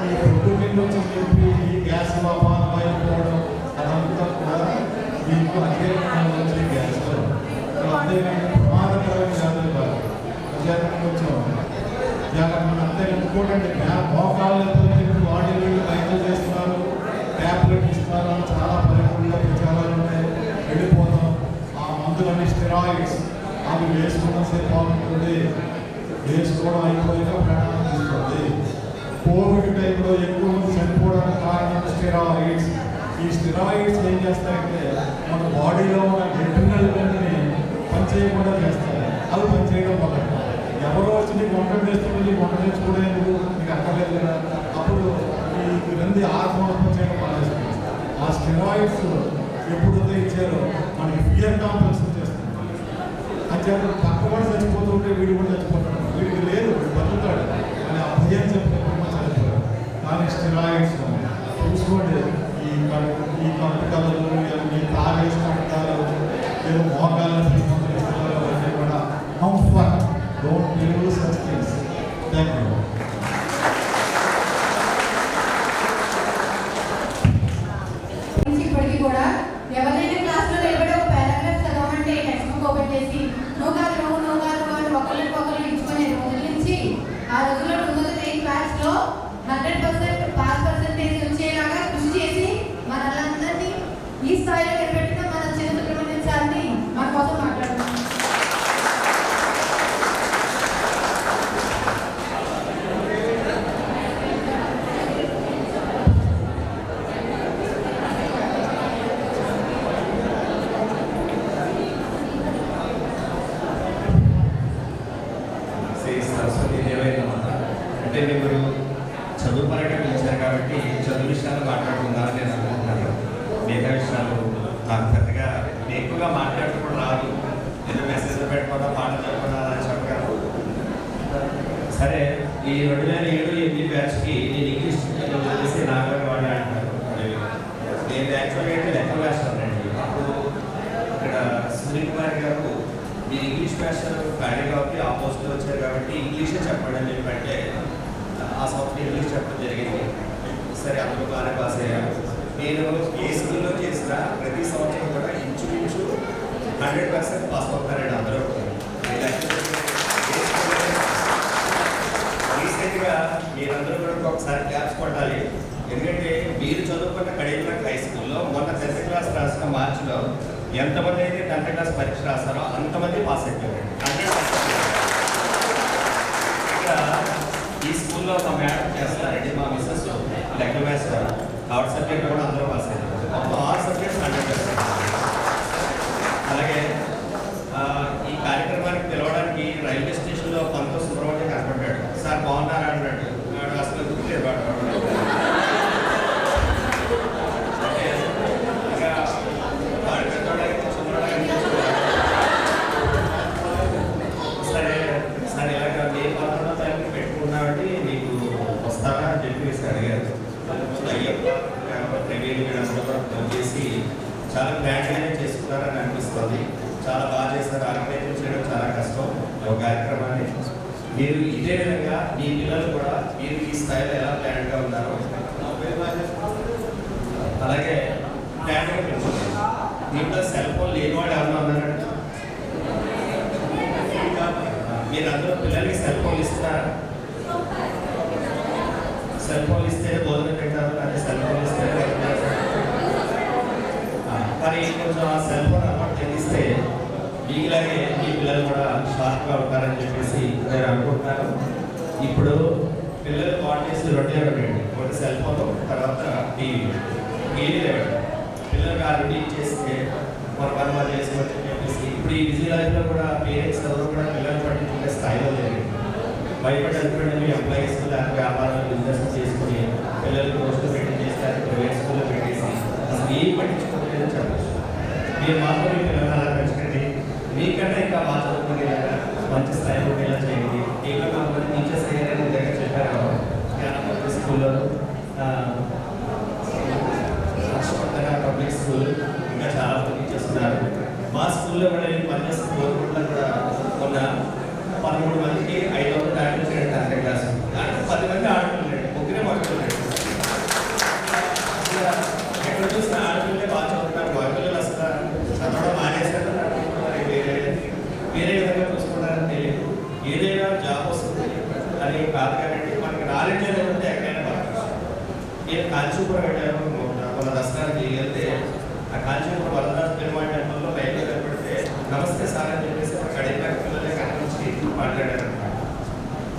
ఈ పొట్టు కింద వచ్చి చెప్పి ఈ గ్యాస్ అపానవాయి పోవడం అదంతా కూడా మీకు అజీర్ణం వచ్చే గ్యాస్. అంతేగాని ప్రమాదకరమైన వ్యాధులు కాదు. కొంచెం జాగ్రత్త. అంతే ఇంకోటండి మోకాళ్ళు బాడీ వైద్యం చేస్తున్నారు, ట్యాబ్లెట్ ఇస్తున్నారు, చాలా పరిపూర్ణ ప్రచారాలు ఉన్నాయి. వెళ్ళిపోతాం. ఆ మందులన్నీ స్టెరాయిడ్స్ అవి వేసుకున్నసేపు బాగుంటుంది. వేసుకోవడం అయిపోయాక ప్రాణాలు తీసుకోండి. కోవిడ్ టైంలో ఎక్కువ మంది చనిపోవడానికి కారణం స్టెరాయిడ్స్. ఈ స్టెరాయిడ్స్ ఏం చేస్తాయంటే మన బాడీలో ఉన్న ఎటర్నల్ గంటని పనిచేయకుండా చేస్తాయి. అవి పనిచేయడం వల్ల ఎవరో వచ్చి నీకు వంట చేస్తుంది, వంట నేర్చుకోవడానికి నీకు అక్కర్లేదు కదా. అప్పుడు ఈ గ్రంథి ఆత్మహత్య చేయడం మానేస్తుంది. ఆ స్టెరాయిడ్స్ ఎప్పుడైతే ఇచ్చారో మనకి ఫియర్ కాంప్లెక్స్ చేస్తుంది. అంటే పక్కవాడు చచ్చిపోతుంటే వీడు కూడా చచ్చిపోతాడు. వీడికి లేదు, వీడు బతుకుతాడు అని ఆ భయం చెప్పినప్పుడు చనిపోయాడు. కానీ స్టెరాయిడ్స్ చూసుకోండి. ఈ కంపకాలు ఈ తాగేసిన ఉంటారు, ఏదో మోకాలను ఇస్తున్నారు, అవన్నీ కూడా comfort. Don't use such things. Thank you. ఇప్పటికీ కూడా ఎవరైనా క్లాస్లో నిలబడి ఒక పారాగ్రాఫ్ చదవమంటే టెక్స్ట్ బుక్ ఓపెన్ చేసి నువ్వు కాదు అని ఒకరికి ఇచ్చుకునే రోజుల నుంచి ఆ రోజుల్లో 2008 క్లాస్లో 100% పాస్ పర్సెంటేజ్ వచ్చేలాగా కృషి చేసి మనల్ని ఈ స్థాయిలో నిలబెట్టిన మన చిన్న సుబ్రహ్మణ్యం సార్ని మన కోసం మాట్లాడుతున్నాం. అంటే మీరు చదువు పరంగా పిలిచారు కాబట్టి చదువు విషయాలు మాట్లాడుకుందామని నేను అనుకుంటున్నాను. మిగతా విషయాలు నాకు పెద్దగా ఎక్కువగా మాట్లాడుకోవడం రాదు. ఏదో మెసేజ్ పెట్టుకోవడం, పాట చదువుకోవడం అలా చెప్పగలను. సరే, ఈ 2007-8 బ్యాచ్కి నేను ఇంగ్లీష్ చేసి నాగర్ వాళ్ళు అంటారు. నేను యాక్చువల్గా అయితే లెక్క వేస్తానండి. అప్పుడు ఇక్కడ సునీల్ కుమార్ గారు మీరు ఇంగ్లీష్ మాస్టర్ ఖాళీ కాబట్టి ఆ పోస్ట్లో వచ్చారు కాబట్టి ఇంగ్లీషే చెప్పండి అని చెప్పంటే ఆ సంవత్సరం ఇంగ్లీష్ చెప్పడం జరిగింది. సరే, అందులో బాగానే పాస్ అయ్యాను. నేను ఏ స్కూల్లో చేసిన ప్రతి సంవత్సరం కూడా ఇంచుమించు 100% పాస్ అవుతారండి అందరూ. రీసెంట్గా మీరందరూ కూడా ఒకసారి క్లాప్స్ కొట్టాలి. ఎందుకంటే మీరు చదువుకున్న కడియమ్నగర్ హై స్కూల్లో మొన్న 10th క్లాస్ రాసిన మార్చిలో ఎంతమంది అయితే 10th క్లాస్ పరీక్ష రాస్తారో అంతమంది పాస్ అయిపోయారు. ఇక్కడ ఈ స్కూల్లో మా మేడం చేస్తారండి, మా మిస్సెస్ లెక్క వేస్తారు. థర్డ్ సబ్జెక్ట్ కూడా అందరూ పాస్ అయ్యారు. మొత్తం 6 సబ్జెక్ట్స్ 100%. అలాగే ఈ కార్యక్రమాన్ని చేస్తారు, ఆర్గనైజ్ చేయడం చాలా కష్టం ఒక కార్యక్రమాన్ని. మీరు ఇదే విధంగా మీ పిల్లలు కూడా మీరు ఈ స్థాయిలో ఎలా ప్లాన్గా ఉన్నారో అలాగే ప్లాన్గా పెంచుకోండి. దీంట్లో సెల్ ఫోన్ లేనివాడు ఎవరైనా ఉన్నారంటే మీరు అందరూ పిల్లలకి సెల్ ఫోన్ ఇస్తున్నారా? సెల్ ఫోన్ ఇస్తే భోజనం పెట్టారు, అంటే సెల్ ఫోన్ ఇస్తే కానీ కొంచెం ఆ సెల్ ఫోన్ అలవాటు తగ్గిస్తే మీలాగే మీ పిల్లలు కూడా షార్ప్గా ఉంటారని చెప్పేసి నేను అనుకుంటున్నాను. ఇప్పుడు పిల్లలు కాంటెస్ట్ రెండే ఉండండి, ఒకటి సెల్ ఫోన్, తర్వాత టీవీ. పిల్లలకు ఆ రొటీన్ చేస్తే మన పని వాళ్ళు చేసుకోవచ్చని చెప్పేసి ఇప్పుడు ఈ బిజీ లైఫ్లో కూడా పేరెంట్స్ ఎవరు కూడా పిల్లలు పట్టించుకునే స్థాయిలో లేదు. భయపడి అనుకోండి ఎంప్లాయీస్ లేకపోతే వ్యాపారాలు బిజినెస్ చేసుకుని పిల్లలు పోస్టులు పెట్టి చేస్తారు, ప్రైవేట్ స్కూల్లో పెట్టేసి అసలు ఏం పట్టించుకోలేదని చెప్పచ్చు. మీరు మాత్రం మీ పిల్లలు అలా పెంచకండి, మీకన్నా ఇంకా బాగా చదువుకునేలాగా మంచి స్థాయిలో ఉండేలా చేయండి. ఇంకా కొంతమంది టీచర్స్ అయ్యారని దగ్గర చెప్పారు జ్ఞానపతి స్కూల్లో, రాష్ట్రపతిగా పబ్లిక్ స్కూల్, ఇంకా చాలా మంది చేస్తున్నారు. మా స్కూల్లో కూడా నేను పనిచేసిన కోరుకుంటా కూడా మొన్న 13 మందికి 500 దాంట్లో చేయడం 10th క్లాస్, దాంట్లో 10 మంది ఆడుతున్నాడు, ముగ్గురే మగపిల్లలు. ఎక్కడ చూసిన ఆడపిల్లలే బాగా చదువుతున్నారు, మగపిల్లలు అసలు చదవడం మానేశారు. వేరే విధంగా చూసుకుంటారని తెలియదు. ఏదైనా జాబ్ వస్తుంది అని కాదు కాబట్టి మనకి నాలెడ్జ్ అనేది ఉంటే ఎక్కడైనా బాగా. నేను కాంచీపురం వెళ్ళాను మన దసరాకి వెళ్తే, ఆ కాంచీపురం వరదాస్ పెరుమాళ్ టెంపుల్లో లైన్లో కనపడితే నమస్తే సార్ అని చెప్పేసి కడిగిన పిల్లలే కనిపించి మాట్లాడారు.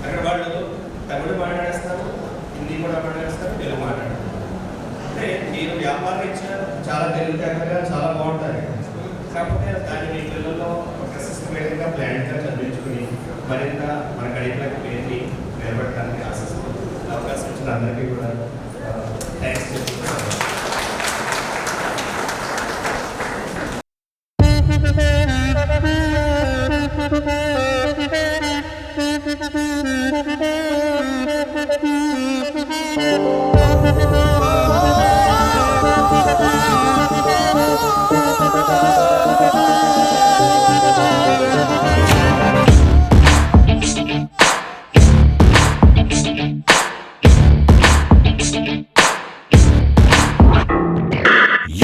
అక్కడ వాళ్ళు తమిళ మాట్లాడేస్తారు, హిందీ కూడా మాట్లాడేస్తారు, తెలుగు మాట్లాడతారు. అంటే మీరు వ్యాపారం ఇచ్చిన చాలా తెలివితేటగా చాలా బాగుంటుంది. కాకపోతే దాన్ని మీ పిల్లల్లో ఒక సిస్టమేటిక్గా ప్లాన్గా చదివించుకుని మరింత మన కడిగినకి పేరుని నిలబెట్టడానికి ఆశిస్తున్నాం. అవకాశం ఇచ్చిన అందరికీ కూడా థ్యాంక్స్ చెప్తున్నాను.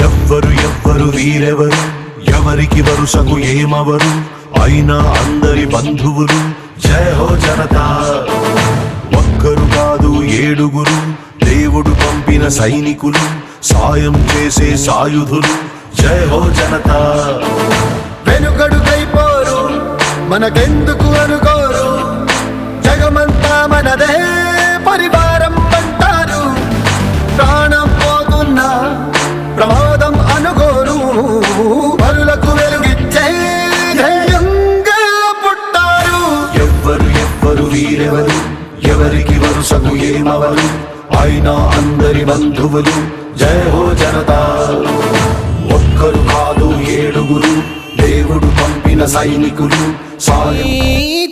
ఎవ్వరు వీరెవరు, ఎవరికి వరుసకు ఏమవరు, అయినా అందరి బంధువులు. జయ హో జనతా. ఒక్కరు కాదు 7గురు, దేవుడు పంపిన సైనికులు, సాయం చేసే సాయుధులు. జయ హో జనతా. వెనుకడుకైపోరు, మనకెందుకు అనుకోరు, జగమంతా మనదే పరివారం అంటారు. ప్రాణం పోతున్నా ప్రమాదం అనుకోరు, పరులకు వెలుగిచ్చే ధైర్యంగా పుట్టారు. ఎవ్వరు వీరెవరు, ఎవరికి వరుసకు ఏమవరు, అయినా అందరి బంధువులు. జయ హో జనతా. ఒక్కరు కాదు 7గురు, దేవుడు పంపిన సైనికులు, సాయం.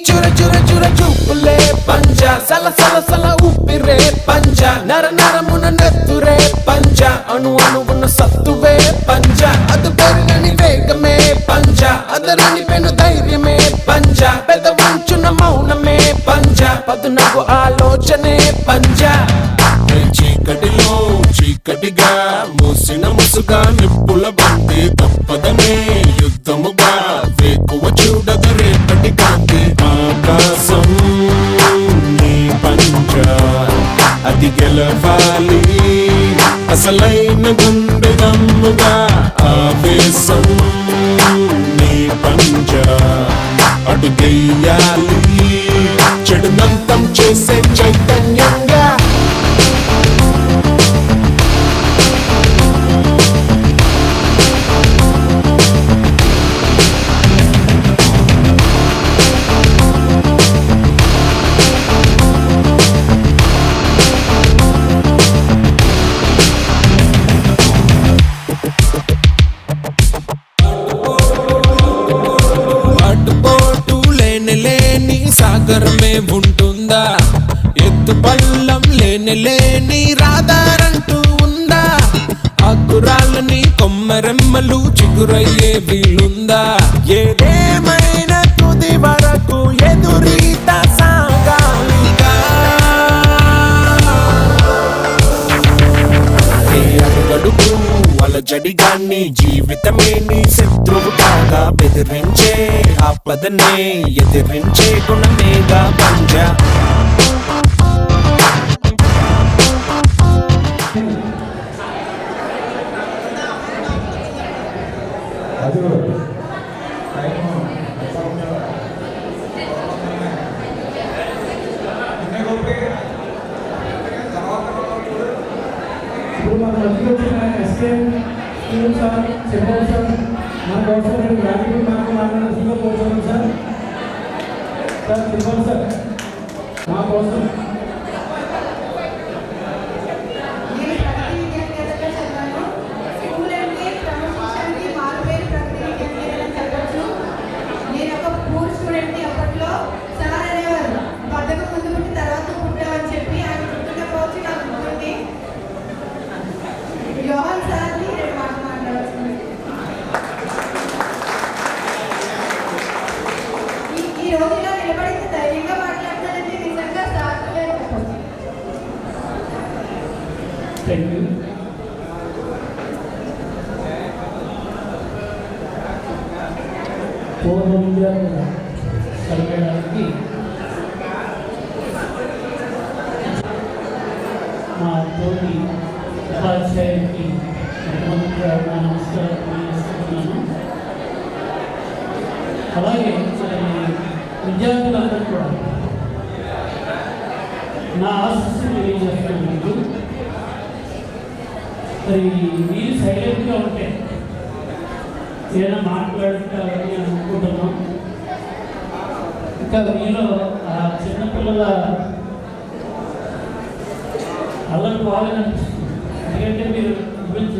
చుర చుర చుర చూపులే పంజ, సల సల సల ఊపిరే పంజ, నర నరమున నెత్తురే పంజ, అణు అణువున సత్తువే పంజ, అది పెరగని వేగమే పంజ, అదరని పెను ధైర్యమే పంజ, పెద్ద వంచున మౌనమే పంజ, పదునకు ఆలోచనే పంజ. చీకటిలో చీకటిగా మూసిన ముసుగా నిప్పుల బంతి, తప్పదనే యుద్ధముగా వేకువ చూడద రేపటి కాంతి. ఆకాశం నీ పంచ, అది గెలవాలి అసలైన గుండె దమ్ముగా. ఆవేశం నీ పంచ, అడుగెయ్యాలి చెడునంతం చేసే చైతన్యంగా. సాగరమే ఉంటుందా, ఎత్తు పల్లం లేని రాదారంటూ ఉందా, అగ్గురాళ్ళని కొమ్మరెమ్మలు చిగురయ్యే వీలుందా. ఏదేమై నీ జీవితమే నీ శత్రువు కాగా బెదిరించే ఆపదనే ఎదిరించే గుణమేగా పంజా. ఇప్పుడు మన మధ్యలో వచ్చిన ఎస్కేఎం స్కూల్ సార్ చెప్పాలి సార్ మన కోసం నేను గ్రాడ్యుయేట్ నాకు మాట్లాడాల్సిందిగా కోరుతున్నాను సార్. సార్ చెప్పాలి సార్ మా కోసం. నేను ప్రగతి విద్యాకేంద్రంలో చదివాను. స్కూల్ అంటే క్రమశిక్షణకి మారుపేరు ప్రగతి విద్యాకేంద్రం అని చెప్పచ్చు. నేను ఒక పూర్ స్టూడెంట్ని. అప్పట్లో సార్ అనేవారు బద్దకు ముందు పుట్టి తర్వాత పుట్టావని చెప్పి ఆయన పుట్టినపోవచ్చు నాకు గుర్తుంది. యోహన్ సార్ని నేను మాట్లాడుతున్నాను. ఈ రోజు ఇలా నిలబడితే ధైర్యంగా మాట్లాడతానంటే నిజంగా సార్లే చెప్పచ్చు. Thank you. పూర్వ విద్యార్థుల సమ్మేళనానికి మా తోటి ఉపాధ్యాయునికి మొట్టమొదటిగా నా నమస్కారం తెలియజేస్తున్నాను. అలాగే విద్యార్థులందరూ కూడా నా ఆశీస్సులు తెలియజేస్తున్నాను మీకు. మరి మీరు సైలెంట్గా ఉంటే ఏదైనా మాట్లాడాలని అనుకుంటున్నాం. ఇంకా మీలో ఆ చిన్నపిల్లల అల్లరి పోవాలనిపిస్తుంది. ఎందుకంటే మీరు గురించి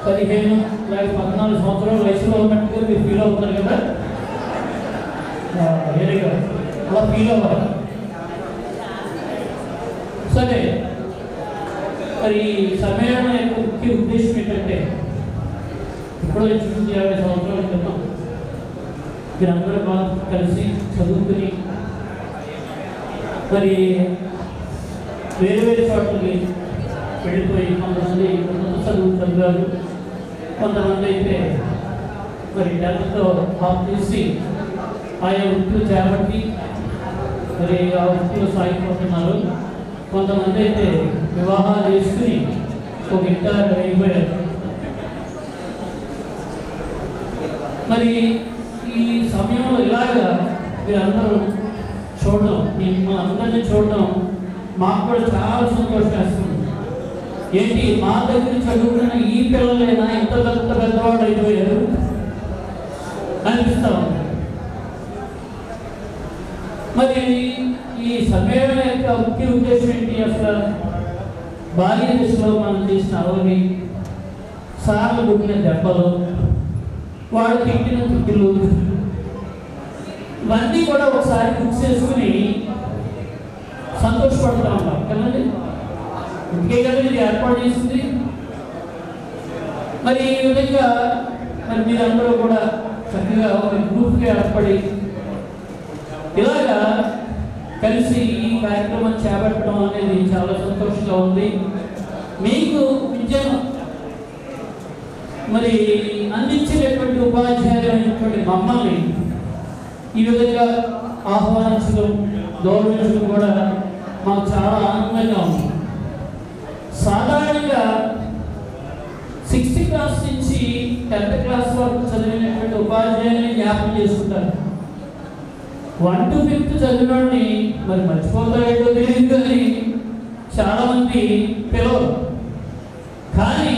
15 లేక 14 సంవత్సరాల వయసులో ఉన్నట్టుగా మీరు ఫీల్ అవుతారు కదా. వేరేగా అలా ఫీల్ అవ్వాలి. సరే, మరి సమ్మేళనం యొక్క ముఖ్య ఉద్దేశం ఏంటంటే ఇప్పుడు 50 సంవత్సరాల క్రితం మీరందరూ బాగా కలిసి చదువుకుని మరి వేరు వేరు చోట్లకి వెళ్ళిపోయి కొంతమంది ఉన్నత చదువు చదివారు, కొంతమంది అయితే మరి 10th ఆఫ్ చేసి ఆయా వృత్తులు చేపట్టి మరి ఆ వృత్తిలో సాగిపోతున్నారు. కొంతమంది అయితే వివాహాలు చేసుకుని ఒక ఇంటర్ అయిపోయారు. మరి ఈ సమయంలో ఇలాగా మీరందరూ చూడడం, మా అందరినీ చూడడం మాకు కూడా చాలా సంతోషం వేస్తుంది. ఏంటి, మా దగ్గర చదువుకున్న ఈ పిల్లలైనా ఇంత పెద్దవాళ్ళు అయిపోయారు అనిపిస్తా ఉంది. మరి ఈ సమ్మేళనం యొక్క ముఖ్య ఉద్దేశం ఏంటి? అసలు బాల్య దశలో మనం చేసిన అలవి, సార్లు పుట్టిన దెబ్బలు, వాడు తిట్టిన తిట్టులు, ఇవన్నీ కూడా ఒకసారి గుర్తు చేసుకుని సంతోషపడుతూ ఉంటాం కదండి. ఇంకే కదా ఇది ఏర్పాటు చేసింది. మరి ఈ విధంగా మరి మీరందరూ కూడా చక్కగా ఒక గ్రూప్గా ఏర్పడి ఇలాగా కలిసి ఈ కార్యక్రమం చేపట్టడం అనేది చాలా సంతోషంగా ఉంది. మీకు విద్యను మరి అందించేటటువంటి ఉపాధ్యాయులైనటువంటి మమ్మల్ని ఈ విధంగా ఆహ్వానించడం, గౌరవించడం కూడా మాకు చాలా ఆనందంగా ఉంది. సాధారణంగా 6th క్లాస్ నుంచి 10th క్లాస్ వరకు చదివినటువంటి ఉపాధ్యాయుల్ని జ్ఞాపకం చేసుకుంటారు. 1 to 5th చదివినోడిని మరి మర్చిపోతారేటో తెలియదు కానీ చాలామంది పిల్లలు. కానీ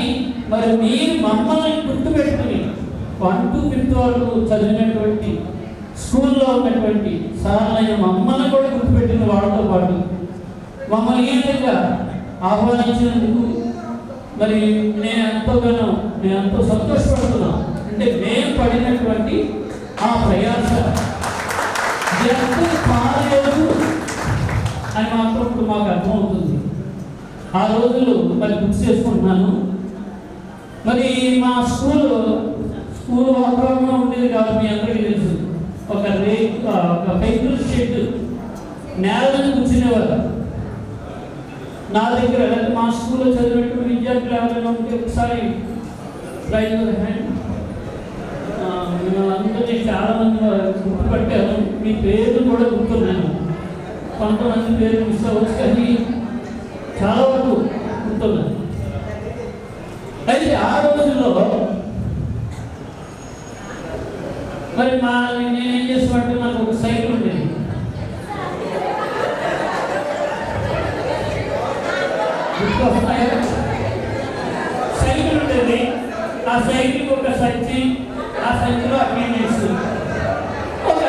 మరి మీరు మమ్మల్ని గుర్తుపెట్టుకుని 1 to 5th వరకు చదివినటువంటి స్కూల్లో ఉన్నటువంటి సాధారణ మమ్మల్ని కూడా గుర్తుపెట్టిన వాళ్ళతో పాటు మమ్మల్ని ఈ విధంగా ఆహ్వానించినందుకు మరి నేను ఎంతో సంతోషపడుతున్నాను. అంటే మేము పడినటువంటి ఆ ప్రయాస ఎంత కాలేదు అని మాత్రం ఇప్పుడు మాకు అర్థమవుతుంది. ఆ రోజులు మరి గుర్తు చేసుకుంటున్నాను. మరి మా స్కూల్ వాతావరణంలో ఉండేది కాదు, మీ అందరికీ తెలుసు. ఒక పెంకుల షెడ్ నేల మీద కూర్చునేవారు. నా దగ్గర మా స్కూల్లో చదివినటువంటి విద్యార్థులు ఎవరైనా ఉంటే ఒకసారి రైజ్ యువర్ హ్యాండ్. మిమ్మల్ని చాలామంది గుర్తుపట్టాను, మీ పేర్లు కూడా గుర్తున్నాను. కొంతమంది పేరు మిస్ అవ్వచ్చు కానీ చాలా వరకు గుర్తున్నాను. అయితే ఆ రోజుల్లో మరి నేనేం చేస్తామంటే నాకు ఒక సైకిల్ ఉండేది. సైకిల్ ఉండేది. ఆ సైకిల్ ఒక సంచి, ఆ సంచిలో అటెండెన్స్ ఒక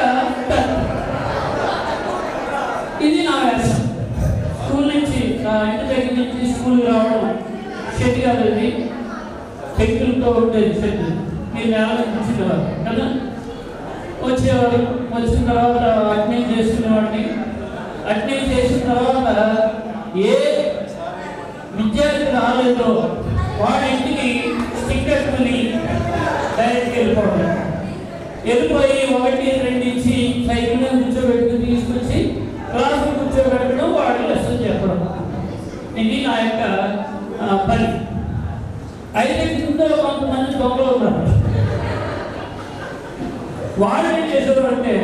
ఇది నా వేషం. స్కూల్ నుంచి ఇంటి దగ్గర నుంచి స్కూల్కి రావడం షెడ్ కాదండి, పెంకులతో ఉండేది షెడ్. మీరు నేల కూర్చునేవారు కదా. వచ్చేవారు, వచ్చిన తర్వాత అటెండ్ చేసుకునేవాడిని. అటెండ్ చేసిన తర్వాత ఏ విద్యార్థి రాలేదో వాడి ఇంటికి స్టిక్కర్ కొని డైరెక్ట్గా వెళ్ళిపోవడం. వెళ్ళిపోయి 1, 2 ఇచ్చి సైకిల్ మీద కూర్చోబెట్టుకుని తీసుకొచ్చి క్లాసులు కూర్చోబెట్టడం, వాడికి లెసన్ చెప్పడం. ఇది నా యొక్క పని. అయితే ఇందులో కొంతమంది దొంగలు ఉన్నారు. వాడు ఏం చేసేవాడంటే,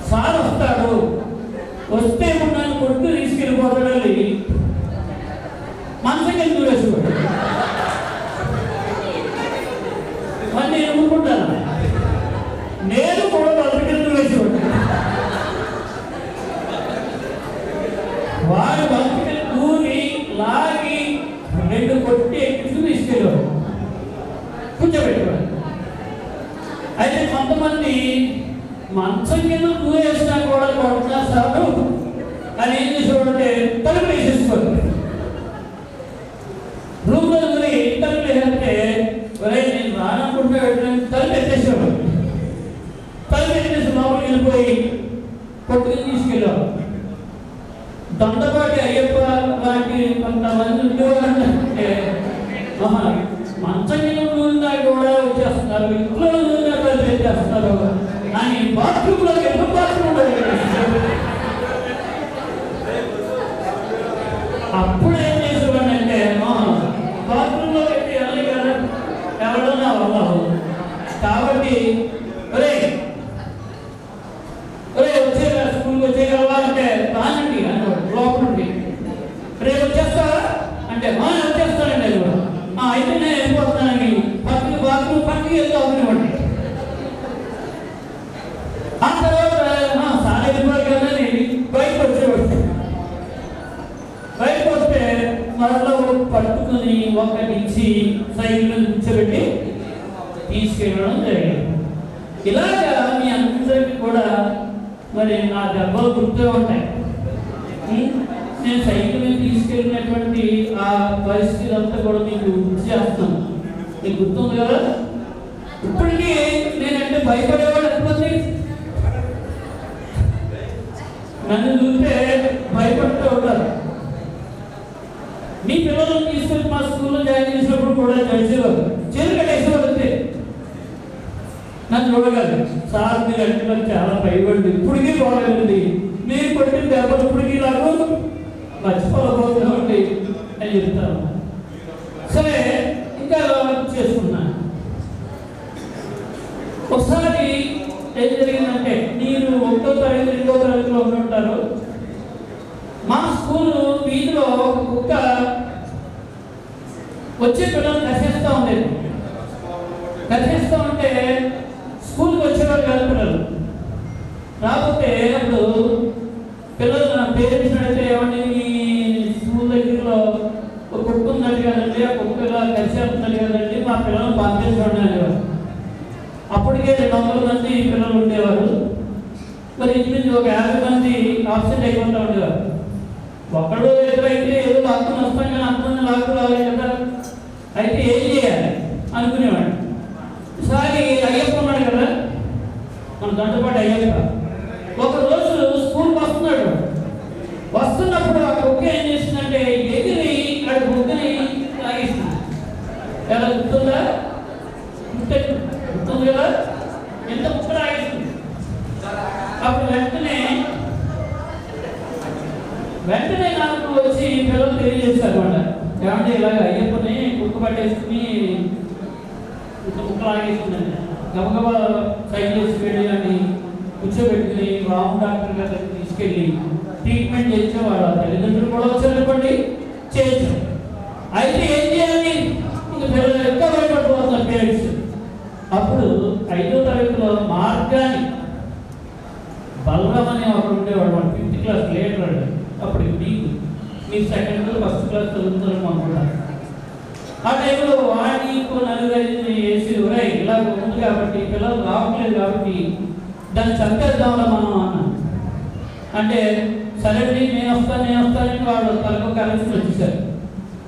సార్ వస్తాడు, వస్తే నన్ను కొడుకు తీసుకెళ్ళిపోతాడని మనసుకి ఎందుకు వేసేవాడు. మరి నేను ఊరుకుంటాను, నేను కూడా మనసుకి ఎందుకు వేసేవాడు. వాడు మనసుకి దూరి లాగి 2 కొట్టి ఎక్కించుకు తీసుకెళ్ళేవాడు, కూర్చోబెట్టేవాడు. అయితే కొంతమంది మంచం కింద దూరేసినా కూడా కొడుతున్నా సార్ అని ఏం చేసేవాడంటే తలుపు వేసేసుకోడు. రూమ్లో దూరి తలుపు వేస్తే నేను రాననుకుంటే తలుపు ఎత్తేసేవాడు. తలుపు ఎత్తేసి లోపలికి వెళ్ళిపోయి కొట్టుకుని తీసుకెళ్ళేవాడు. దొండపాటి అయ్యప్ప లాంటి కొంతమంది ఉండేవాళ్ళంటే మంచం కింద దూరినా కూడా వచ్చేస్తున్నారు, ఇంట్లో దూరినా తలుపు ఎత్తేస్తున్నారు అని బాత్రూంలో బాత్రూమ్ అప్పుడు ఏం చేసేవాడంటే బాత్రూంలో పెట్టి వెళ్ళాలి కదా, ఎవడో నా వల్ల కాబట్టి ఒరే వచ్చేగా స్కూల్కి వచ్చేయగలవా అంటే రానండి అన్నాడు లోపల నుండి. రేపు వచ్చేస్తావా అంటే వచ్చేస్తానండి అది కూడా. అయితే నేను వెళ్ళిపోతున్నానని పక్కకి బాత్రూమ్ పక్కకి వెళ్తూ అవునివ్వండి. ఆ తర్వాత సార్ వెళ్ళిపోయారు కదా అని బయటకు వచ్చేవాడు. బయటకు వస్తే మరలా పట్టుకుని ఒకటించి సైకిల్ కూర్చోబెట్టి తీసుకెళ్ళడం జరిగింది. ఇలాగా మీ అందరికీ కూడా మరి నా దెబ్బలు గుర్తూ ఉంటాయి. నేను సైకిల్ మీద తీసుకెళ్ళినటువంటి ఆ పరిస్థితి అంతా కూడా మీకు గుర్తు చేస్తాను. మీకు గుర్తుంది కదా. ఇప్పటికీ నేనంటే భయపడేవాడు ఎంతమంది నన్ను చూస్తే భయపడుతూ ఉంటారు. మీ పిల్లలను తీసుకొని మా స్కూల్లో జాయిన్ చేసినప్పుడు కూడా చేసేవారు, చేతులు కట్టేసేవారు అంతే. నన్ను చూడగలరు సార్ మీరు అంటే చాలా భయపడింది, ఇప్పటికీ బాగుంది, మీరు కొట్టిన దెబ్బలు ఇప్పటికీ నాకు మర్చిపోకపోతున్నామండి అని చెప్తాను. సరే ఇంకా చేసుకున్నాను. ఒకసారి ఏం జరిగిందంటే, మీరు 1వ తరగతి 2వ తరగతిలో ఉంటుంటారు. మా స్కూలు వీధిలో ఒక కుక్క వచ్చే పిల్లలు కసేస్తూ ఉండేది. కసేస్తూ ఉంటే స్కూల్కి వచ్చేవారు కాదు పిల్లలు. రాకపోతే అప్పుడు పిల్లలు నా పేరెంట్స్ అడిగితే ఏమంటే మీ స్కూల్ దగ్గరలో ఒక కుక్క ఉందండి కదండి, ఆ కుక్కగా కసేస్తుంది కదండి, మా పిల్లలు పంపించండి అనేవారు. అప్పటికే 200 మంది పిల్లలు ఉండేవారు. మరి ఇంటి ఒక 50 మంది ఆబ్సెంట్ అయిపోతూ ఉండేవారు. ఒక్కడు ఎదురైతే ఏదో లాక్కుని వస్తాం కానీ అంతమంది లాక్కు రావాలి కదా. అయితే ఏం చేయాలి అనుకునేవాడు. ఈసారి అయ్యప్ప ఉన్నాడు కదా, మన దాంతోపాటు అయ్యప్ప ఒకరోజు స్కూల్కి వస్తున్నాడు. వస్తున్నప్పుడు ఆ కుక్క ఏం చేస్తుందంటే ఎగిరి అక్కడ కుక్కని తాగేస్తుంది. ఎలా గుర్తుందా? గుర్తుంది కదా, ఎంత కుక్క తాగేస్తుంది. అప్పుడు వెంటనే నాకు వచ్చి పిల్లలు తెలియజేశారు అన్నమాట. ఏమంటే ఇలాగ అయ్యప్పని కుక్క ముక్కు పట్టేసుకుని ముక్కలాగేసిందండి. గబగబా సైకిల్ వేసుకెళ్ళి అని కూర్చోబెట్టుకుని రాము డాక్టర్ గారి దగ్గరికి తీసుకెళ్ళి ట్రీట్మెంట్ చేసేవాడు. తల్లిదండ్రులు కూడా వచ్చారనుకోండి, చేయొచ్చు. అయితే ఏం చేయాలి? ఇంకా పిల్లలు ఎక్కువ భయపడిపోతున్నారు పేరెంట్స్. అప్పుడు 5వ తరగతిలో మార్గాన్ని బలరామ్ అని ఒకడు ఉండేవాడు. వాడు 5th క్లాస్ లేటర్. అప్పుడు మీరు 2nd ఫస్ట్ క్లాస్ చదువుతారు అనుకుంటారు. ఆ టైంలో వాడిని 4-5 వేసి ఇలా ఉంది కాబట్టి పిల్లలు రావట్లేదు కాబట్టి దాన్ని చంపేద్దాంలో మనం అన్నాను. అంటే సరేండి నేను వస్తానని వాళ్ళు తలకు కలిసి వచ్చేసారు.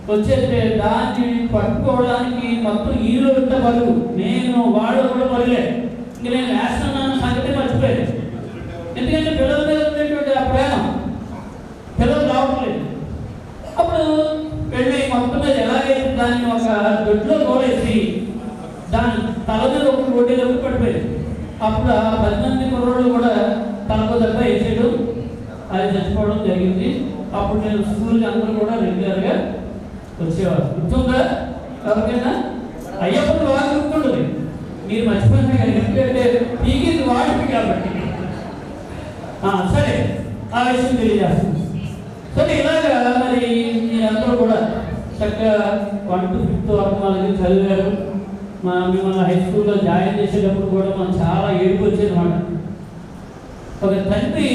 వచ్చేస్తే దాన్ని పట్టుకోవడానికి మొత్తం హీరో ఇంత బరువు, నేను వాడు కూడా బరులే. ఇంక నేను వేస్తున్నాను సంగతి మర్చిపోయాను. ఎందుకంటే పిల్లల మీద ఉండేటువంటి ఆ ప్రేమ పిల్లలు రావట్లేదు. అప్పుడు వెళ్ళి మొత్తం మీద ఎలాగైతే దాన్ని ఒక దొడ్లో తోడేసి దాని తల మీద ఒక గొడ్డీలోకి పడిపోయింది. అప్పుడు ఆ 10 మంది కుర్రోళ్ళు కూడా తలకు దెబ్బ వేసేయడం, అది చచ్చిపోవడం జరిగింది. అప్పుడు నేను స్కూల్కి అందరూ కూడా రెగ్యులర్గా వచ్చేవారు. గుర్తుందా ఎవరికైనా? అయ్యప్పుడు బాగా గుర్తుండదు, మీరు మర్చిపోయినా కానీ, ఎందుకంటే పీకింది వాడికి కాబట్టి. సరే, ఆ విషయం తెలియజేస్తుంది. సరే, ఇలాగా మరి మీరందరూ కూడా చక్కగా 1 to 5th వరకు వాళ్ళకి చదివారు. మిమ్మల్ని హై స్కూల్లో జాయిన్ చేసేటప్పుడు కూడా మనం చాలా ఏడుపు వచ్చేది మాట. ఒక తండ్రి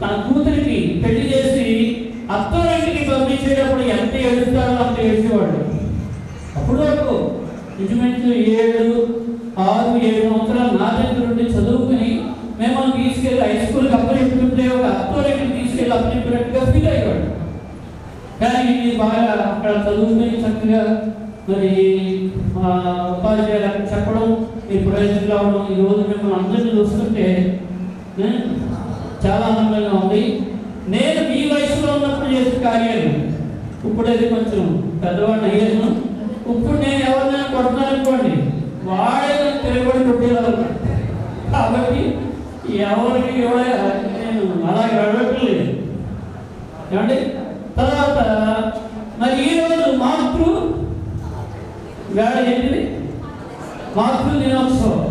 తన కూతురికి పెళ్లి చేసి అత్తోరింటికి పంపించేటప్పుడు ఎంత ఏడుస్తాడో అంత ఏడ్చేవాడు. అప్పుడు వరకు ఇంచుమించు 6-7 సంవత్సరాలు నా దగ్గర నుండి చదువుకుని మిమ్మల్ని తీసుకెళ్ళి హై స్కూల్కి అప్పచెప్తుంటే ఒక అత్తోరింటికి తీసుకెళ్ళి అప్పచెప్పినట్టుగా ఫీల్ అయ్యేవాడు. కానీ బాగా అక్కడ చదువుకుని చక్కగా మరి ఉపాధ్యాయులకు చెప్పడం, మీరు ప్రయోజనం రావడం, ఈరోజు మిమ్మల్ని అందరినీ చూస్తుంటే చాలా ఆనందంగా ఉంది. నేను మీ వయసులో ఉన్నప్పుడు చేసిన కార్యాలు ఇప్పుడైతే కొంచెం పెద్దవాడిని అయ్యాను. ఇప్పుడు నేను ఎవరినైనా కొడతాననుకోండి, వాడే తిరగబడి కొట్టేవాళ్ళు. కాబట్టి ఎవరికి నేను అలాగే అడగట్లేదు ఏమండి. తర్వాత మరి ఈరోజు వేళ ఏంటిది? మాతృ దినోత్సవం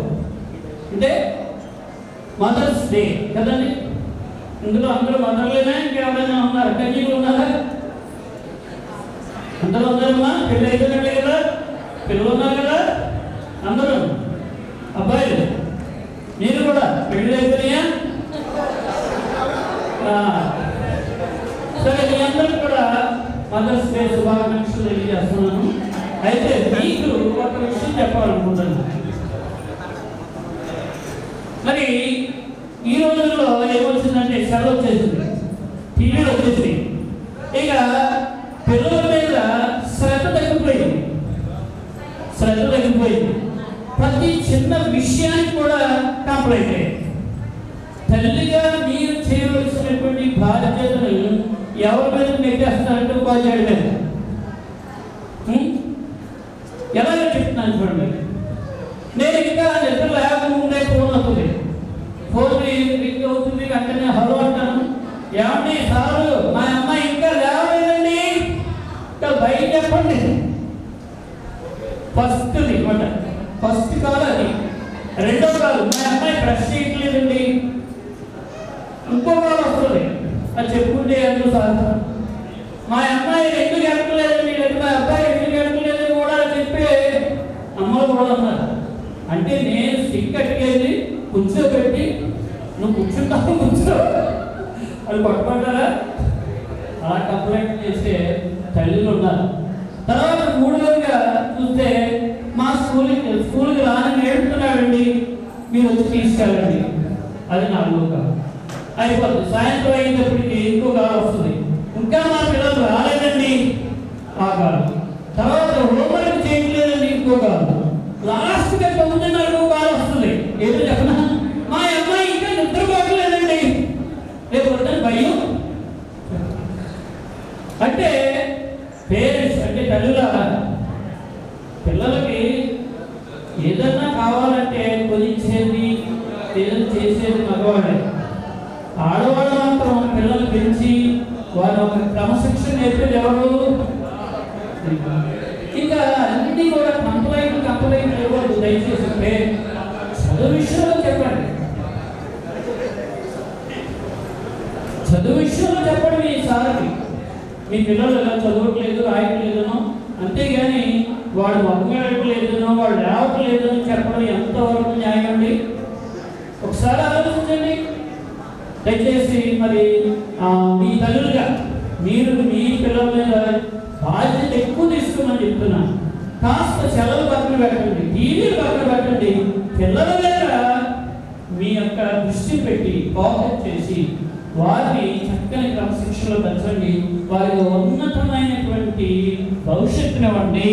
అంటే మదర్స్ డే కదండి. ఇందులో అందరూ మదర్లేనా, ఇంకెవరైనా ఉన్నారు? కన్యలు ఉన్నారా? అందరూ ఉన్నారమ్మా? పెళ్ళి అయిపోయినట్లే కదా, పిల్లలు ఉన్నారు కదా అందరూ. అబ్బాయిలు మీరు కూడా పెళ్ళి అయిపోయినాయా? సరే, మీ అందరూ కూడా మదర్స్ డే శుభాకాంక్షలు తెలియజేస్తున్నాను. అయితే మీకు ఒక విషయం చెప్పాలనుకుంటున్నాను. మరి ఈ రోజుల్లో ఏమొచ్చిందంటే సెలవు వచ్చేసింది, టీవీలు వచ్చేసింది. ఇక పిల్లల మీద శ్రద్ధ తగ్గిపోయింది. ప్రతి చిన్న విషయానికి కూడా కంప్లైంట్ అయ్యింది. తల్లిగా మీరు చేయవలసినటువంటి బాధ్యతను ఎవరి మీద నెట్టేస్తారంటే ఉపాధ్యాయుడి మీద. ఎలాగో చెప్తున్నాను చూడండి. నేను ఇంకా నిద్ర లేకుండా ఫోన్ అవుతుంది, ఫోన్ రింగ్ అవుతుంది, వెంటనే హలో అంటాను. ఏమండి సారు, మా అమ్మాయి ఇంకా లేవలేదండి, ఇంకా బయట చెప్పండి. ఫస్ట్ కాల్ అది. రెండో కాల్, మా అమ్మాయి బ్రష్ చేయట్లేదండి. ఇంకో కాల్ వస్తుంది, అది చెప్పుకుంటే ఎందుకు సార్, మా అమ్మాయి ఎందుకు ఎక్కలేదండి, లేదు మా అబ్బాయి ఎందుకు ఎక్కలేదని కూడా చెప్పి అమ్మలు కూడా ఉన్నారు. అంటే నేను స్టిక్ కట్టుకెళ్ళి కూర్చోబెట్టి నువ్వు కూర్చో అది పట్టుకుంటారా? అలా కంప్లైంట్ చేసే తల్లిలు ఉన్నారు. తర్వాత మూడవదిగా చూస్తే మా స్కూల్కి రాని నేర్పుతున్నాడండి, మీరు వచ్చి తీసుకెళ్ళండి. అది 4వ కాలం అయిపోతుంది. సాయంత్రం అయినప్పటికీ ఇంకో కాలం వస్తుంది, ఇంకా మా పిల్లలు రాలేదండి, ఆ కాలం. తర్వాత హోంవర్క్ చేయట్లేదండి, ఇంకో కాలం. లాస్ట్గా 9:30 కాలం వస్తుంది. ఏదో చెప్పనా, మా అమ్మాయి ఇంకా నిద్రపోవట్లేదండి, రేపు వద్దని భయం. అంటే పేరెంట్స్ అంటే తల్లుల పిల్లలకి ఏదన్నా కావాలంటే కొనిచ్చేది, ఏదైనా చేసేది మగవాడే. ఆడవాళ్ళు మాత్రం పిల్లలు పెంచి వారు ఒక క్రమశిక్షణ నేర్పేది ఎవరు? ఇంకా అన్ని కూడా కంప్లైంట్ ఇవ్వద్దు దయచేసి. చదువు విషయంలో చెప్పండి, చదువు విషయంలో చెప్పండి మీ సార్కి. మీ పిల్లలు ఎలా చదవట్లేదు రాయట్లేదనో, అంతేగాని వాడు మగ్గలేదనో వాడు లేవట్లేదనో చెప్పడం ఎంతవరకు న్యాయం అండి? ఒకసారి ఆలోచించండి దయచేసి. మరి మీ తల్లులుగా మీరు మీ పిల్లల మీద బాధ్యత ఎక్కువ తీసుకోమని చెప్తున్నాను. కాస్త సెలవు పక్కన పెట్టండి, టీవీలు పక్కన పెట్టండి, పిల్లల మీద మీ యొక్క దృష్టి పెట్టి ఫోకస్ చేసి వారిని చక్కని క్రమశిక్షణలో పెంచండి. వారికి ఉన్నతమైనటువంటి భవిష్యత్తునివ్వండి.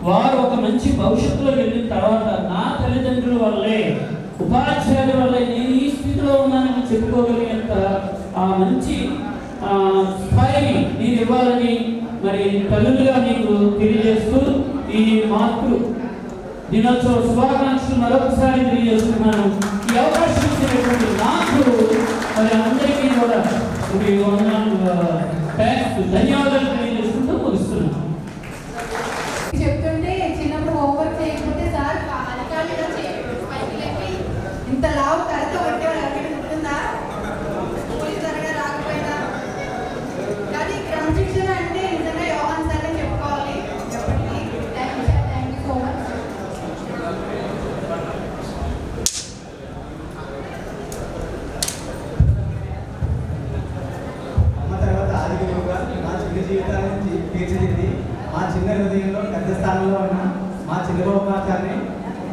వారు ఒక మంచి భవిష్యత్తులో వెళ్ళిన తర్వాత నా తల్లిదండ్రుల వల్లే, ఉపాధ్యాయుల వల్లే నేను ఈ స్థితిలో ఉన్నానని చెప్పుకోగలిగేంత ఆ మంచి స్థాయిని నేను ఇవ్వాలని మరి తల్లులుగా మీకు తెలియజేస్తూ ఈ మార్పులు దినోత్సవ శుభాకాంక్షలు మరొకసారి తెలియజేస్తున్నాను. ఈ అవకాశం ఇచ్చినటువంటి నాకు మరి అందరికీ కూడా ధన్యవాదాలు తెలియజేసుకుంటూ ముగిస్తున్నాను. చెప్తుంటే చిన్నప్పుడు హోంవర్క్ చేయకపోతే సార్ అధికారులు ఇంత లావు కరెక్ట్ కొట్టేవాడు ఎవరికైనా గుర్తుందా? స్కూల్ త్వరగా రాకపోయినా. కానీ క్రమశిక్షణ అంటే నిజంగా యోహాన్ సార్ చెప్పుకోవాలి ఎప్పటికీ. Thank you so much. అమ్మ తర్వాత ఆదిగురువుగా మా చిన్న జీవితాన్ని తీర్చిదిద్ది మా చిన్న హృదయంలో పెద్ద స్థానంలో ఉన్న మా చిన్నబాబు మాస్టర్ని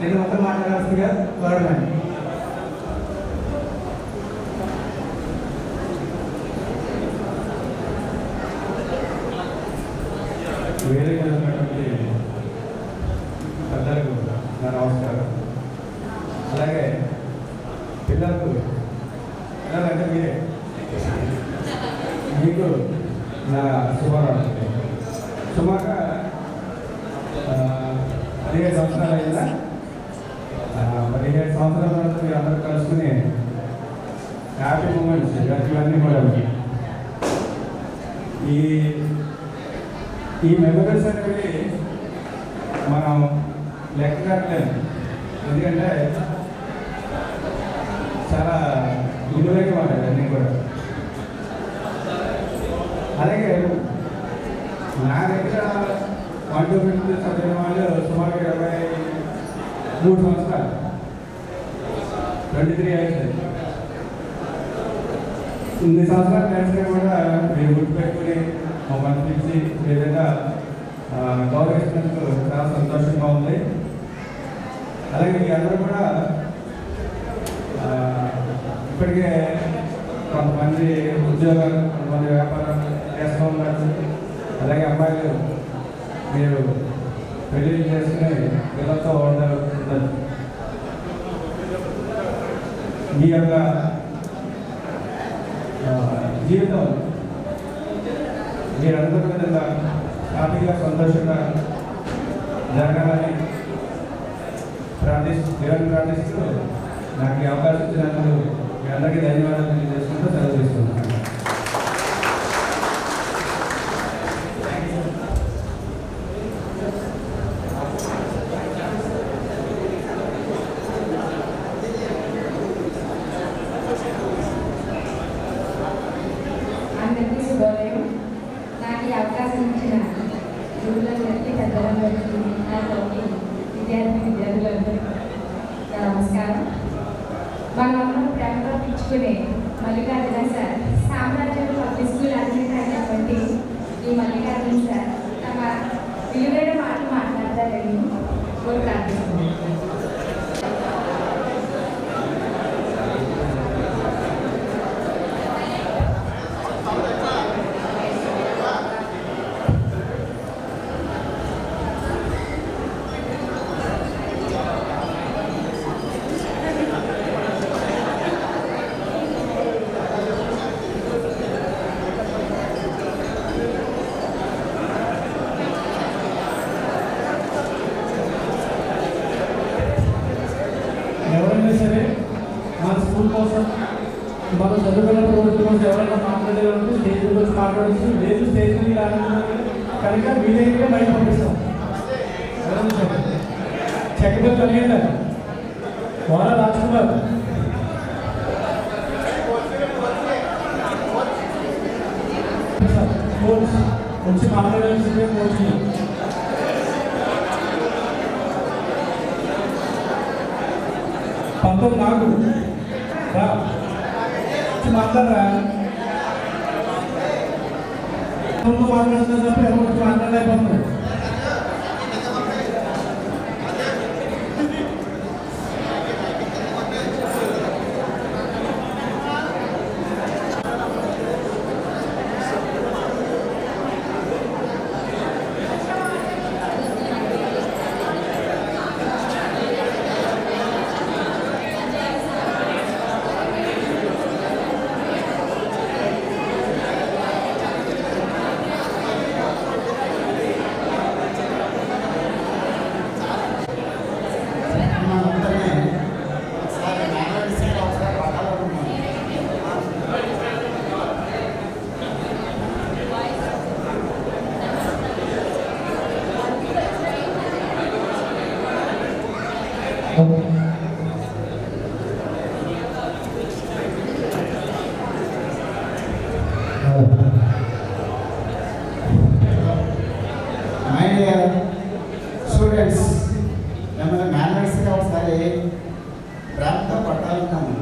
నేను ఒక మాట్లాడాల్సిందిగా కోరడండి. వేదిక ఉన్నటువంటి పెద్దలకు నా నమస్కారం. అలాగే పిల్లలకు పిల్లలంటే మీరే, మీకు నా శుభాకాంక్షలు. సుమారుగా 15 సంవత్సరాలు అయిందా? 15 సంవత్సరాల తర్వాత మీరు అందరూ కలుసుకుని హ్యాపీ మూమెంట్స్ ఇవన్నీ కూడా ఈ మెమరీస్ అనేవి మనం లెక్క కట్టలేము. ఎందుకంటే చాలా విలువైన మాట అన్నీ కూడా. అలాగే నా దగ్గర 1 to 5 చదివిన వాళ్ళు సుమారు 23 సంవత్సరాలు, 23 అవుతుంది. ఇన్ని సంవత్సరాలు కలిసినా కూడా మీరు గుర్తుపెట్టుకుని మమ్మల్ని పిలిచి ఏదైనా గౌరవిస్తున్నందుకు చాలా సంతోషంగా ఉంది. అలాగే మీ అందరూ కూడా ఇప్పటికే కొంతమంది ఉద్యోగాలు, కొంతమంది వ్యాపారాలు చేస్తూ ఉన్నారు. అలాగే అమ్మాయిలు మీరు పెళ్లి చేసుకుని పిల్లలతో ఉండరు. మీ యొక్క జీవితం మీరందరూ విధంగా హ్యాపీగా సంతోషంగా జరగాలని ప్రార్థిస్తూ నాకు ఈ అవకాశం ఇచ్చినందుకు మీ అందరికీ ధన్యవాదాలు తెలియజేసుకుంటూ సెలవు తీసుకుంటున్నాను. అందరికీ శుభోదయం. నాకు ఈ అవకాశం ఇచ్చిన గురువులందరికీ, పెద్దలందరికీ, నాతోటి విద్యార్థులందరికీ నమస్కారం. మనం ప్రేమగా పిచ్చుకునే మల్లికార్జున సార్, సామ్రాజ్యం పబ్లిక్ స్కూల్ అడ్మిట్ అయినటువంటి ఈ మల్లికార్జున సార్ తమ విలువైన మాటలు మాట్లాడతారని కోరి ప్రార్థిస్తున్నాను. ఎవరైనా సరే మన స్కూల్ కోసం, మనం చదువుకున్న రోజు కోసం ఎవరైనా మాట్లాడాలంటే స్టేజ్ గురించి మాట్లాడచ్చు. లేదు స్టేజ్ మీద కనుక వీలైతే బయట పంపిస్తాం. చెక్కపల్లి కలిగిందా వార రాజ్కుమార్ కోచ్ వచ్చి మాట్లాడాల్సిందే కోచ్ పంతొమ్మిది నాకు రా వచ్చి మాట్లాడరా మాట్లాడుతున్నా తప్ప ఎవరు వచ్చి మాట్లాడలేకపోతున్నాడు మై డియర్ స్టూడెంట్స్, మిమ్మల్ని మేనర్స్గా ఒకసారి ప్రేమతో పట్టాలన్నాము.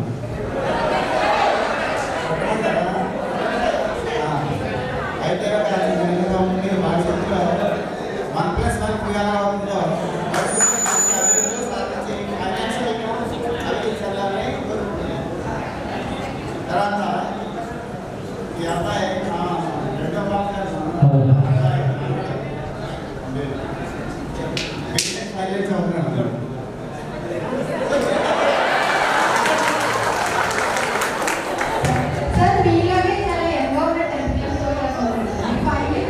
అయితే మెల్లగా ఉండి భవిష్యత్తులో 1+1 ఎలా అవుతుందో తర్వాత ఈ అబ్బాయి రెండో భాగం సార్ మీలాగే చాలా ఎంగా ఉన్న టెంపుల్స్ ఫైనల్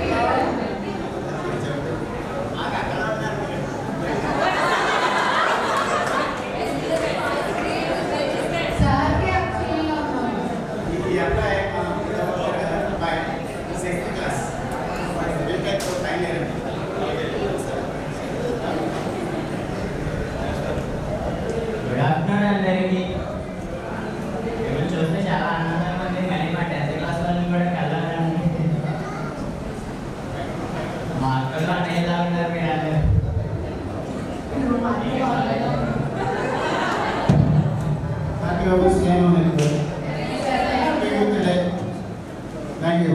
సార్కి ఫీల్ అవుతున్నాను. ఈ అబ్బాయి 6th క్లాస్ గుడ్ ఆఫ్టర్నూన్ అందరికీ. ఇప్పుడు చూస్తే చాలా ఆనందంగా ఉంది, కానీ మా 10th క్లాస్ వాళ్ళని కూడా కలవాలని. మా అక్కలు అనేలా ఉన్నారు మీరు అందరూ. Thank you.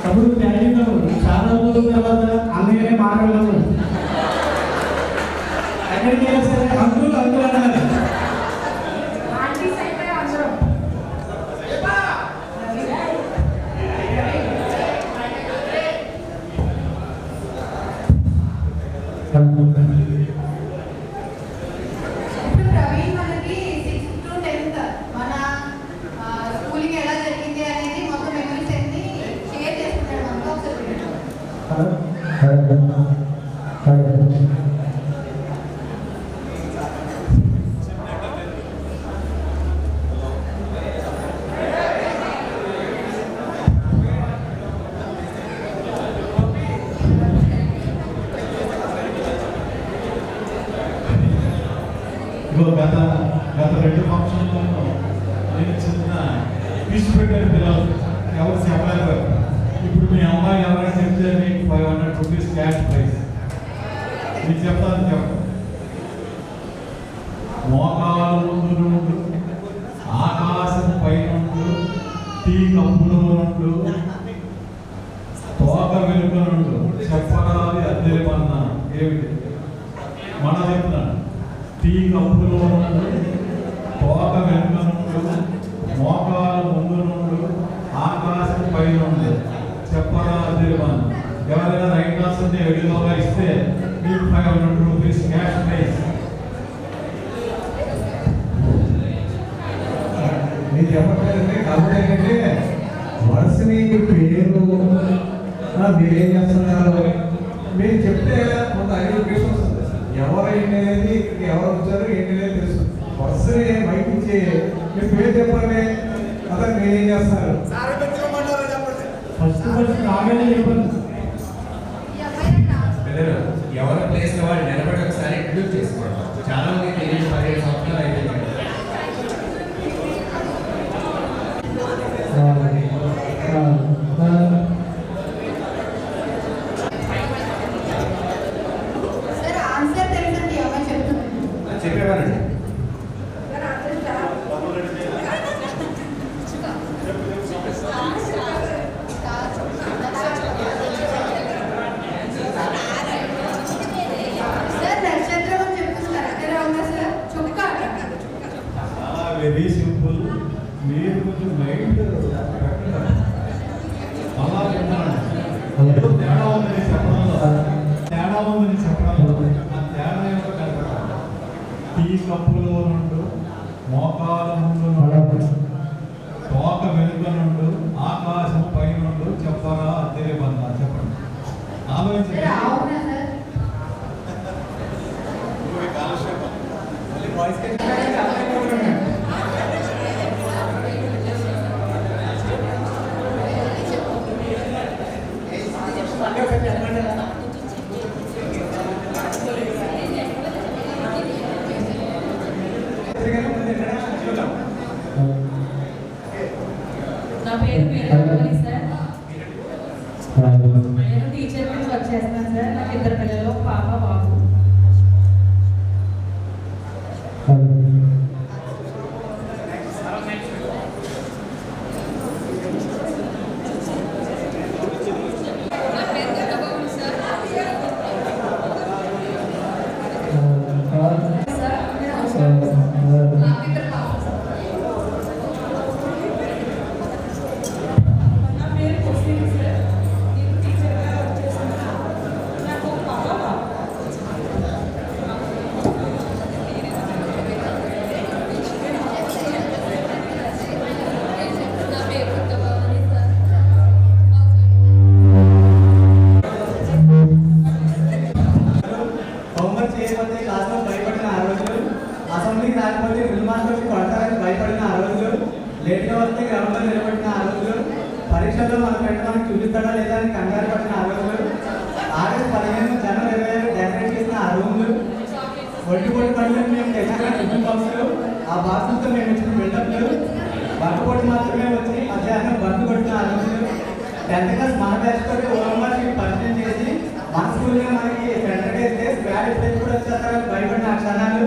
అప్పుడు థ్యాంక్ చాలా రోజుల తర్వాత అన్నయ్యనే మాట్లాడలేదు. ఎక్కడికి వెళ్ళా సరే అంకుల్ అంకుల్ అన్నారు. ఆంటీస్ అయితే అందరం ఇప్పుడు ప్రవీణ్ మనకి 6th to 10th మన స్కూలింగ్ ఎలా జరిగింది అనేది మొత్తం మెమరీస్ అన్ని షేర్ చేసుకుంటాడు మనతో. ఒకసారి గత 2 ఫంక్షన్లలో నేను చిన్న పీస్ పెట్టాను పిల్లలు ఎవరు చెప్పలేదు. ఇప్పుడు మీ అమ్మాయి ఎవరైనా చెప్తే మీకు 500 రూపీస్ క్యాష్ ప్రైజ్. మీకు చెప్తాను చెప్పండి. మోకాలు ముందు నుండు ఆకాశం పైనుండు టీ కప్పులో నుండు తోక వెనుక నుండు చెప్పగలాది అద్దెమన్నా ఏమిటి మన చెప్తున్నాను. టీ కప్పులో నుండు తోక వెనుక నుండు మోకాలు ముందు నుండు ఆకాశం పై నుండి చెప్పగా అద్దెమన్నా. ఎవరైనా రైట్ ఆన్సర్ని ఎడిలోగా ఇస్తే మీకు 500 రూపీస్ క్యాష్ ప్రైజ్. నేను చెప్పట్లేదంటే కాబట్టి ఏంటంటే వరుసని పేరు మీరేం చేస్తున్నారు మీరు చెప్తే కొంత ఐడెంటిఫికేషన్ వస్తుంది. ఎవరు ఏంటి అనేది ఎవరు వచ్చారు ఏంటి అనేది తెలుసు. వరుసని బయట నుంచి మీరు పేరు చెప్పండి, అతను మీరేం చేస్తున్నారు. ఫస్ట్ నాగానే చెప్పండి. వాళ్ళు నిలబడి ఒకసారి ఇంట్రడ్యూస్ చేసుకోవడం. చాలా మంది తెలియదు 15 సంవత్సరాలు అయిపోయింది. సార్ ఆన్సర్ తెలుసండి అమ్మాయి చెప్తుంది. చెప్పేవారండి. సార్ నక్షత్రం అని చెప్తున్నారు అక్కడ ఉన్నా సార్ చుక్క. Very simple. మీరు కొంచెం మైండ్ అలా విన్నాను. తేడా ఉందని చెప్పడంలో ఆ తేడా ఏమో కనపడాలి. టీ కప్పులో నుండు, మోకాల ముందు నుండు, తోక వెనుక నుండు, ఆకాశం పై నుండు చెప్పరా అదే బందా చెప్పండి. ఆలోచించండి. అవునా సార్? నా పేరు వీరరాఘవని సార్. నేను టీచర్ నుంచి వర్క్ చేస్తున్నాను సార్. నాకు 2 పిల్లలు, ఒక పాప బాబు. నా పేరు కుస్మిన్ సార్. నేను టీచర్గా వర్క్ చేస్తున్నాను. నాకు ఒక పాప బాబు. నా పేరు భవాని సార్. హోంవర్క్ చేయకపోతే క్లాస్లో భయపడిన ఆ రోజులు, అసెంబ్లీకి రాకపోతే డ్రిల్ మాస్టర్కి కొడతారని భయపడిన ఆ రోజులు, లేట్గా వస్తే గ్రౌండ్లో నిలబడిన ఆ రోజులు, పరీక్షల్లో మన ఫ్రెండ్ మనకు చూపిస్తాడా లేదా అని కంగారు పడిన ఆ రోజులు, ఆగస్టు 15 జనవరి 26 డెకరేట్ చేసిన ఆ రూమ్లు, ఒడ్డుపోటు పనులకు మేము తెచ్చిన టిఫిన్ బాక్సులు, ఆ బాక్సులతో మేము ఇచ్చిన బిల్డప్లు, బంకపోటు మాత్రమే వచ్చి మధ్యాహ్నం బంకు కొట్టిన ఆ రోజులు, 10th క్లాస్ మన బ్యాచ్ తోటి ఓఎంఆర్ షీట్ పరిచయం చేసి మన స్కూల్లో మనకి సెంటర్ ఇస్తే స్క్వాడ్ ఇస్తే కూడా వచ్చేస్తారని భయపడిన ఆ క్షణాలు,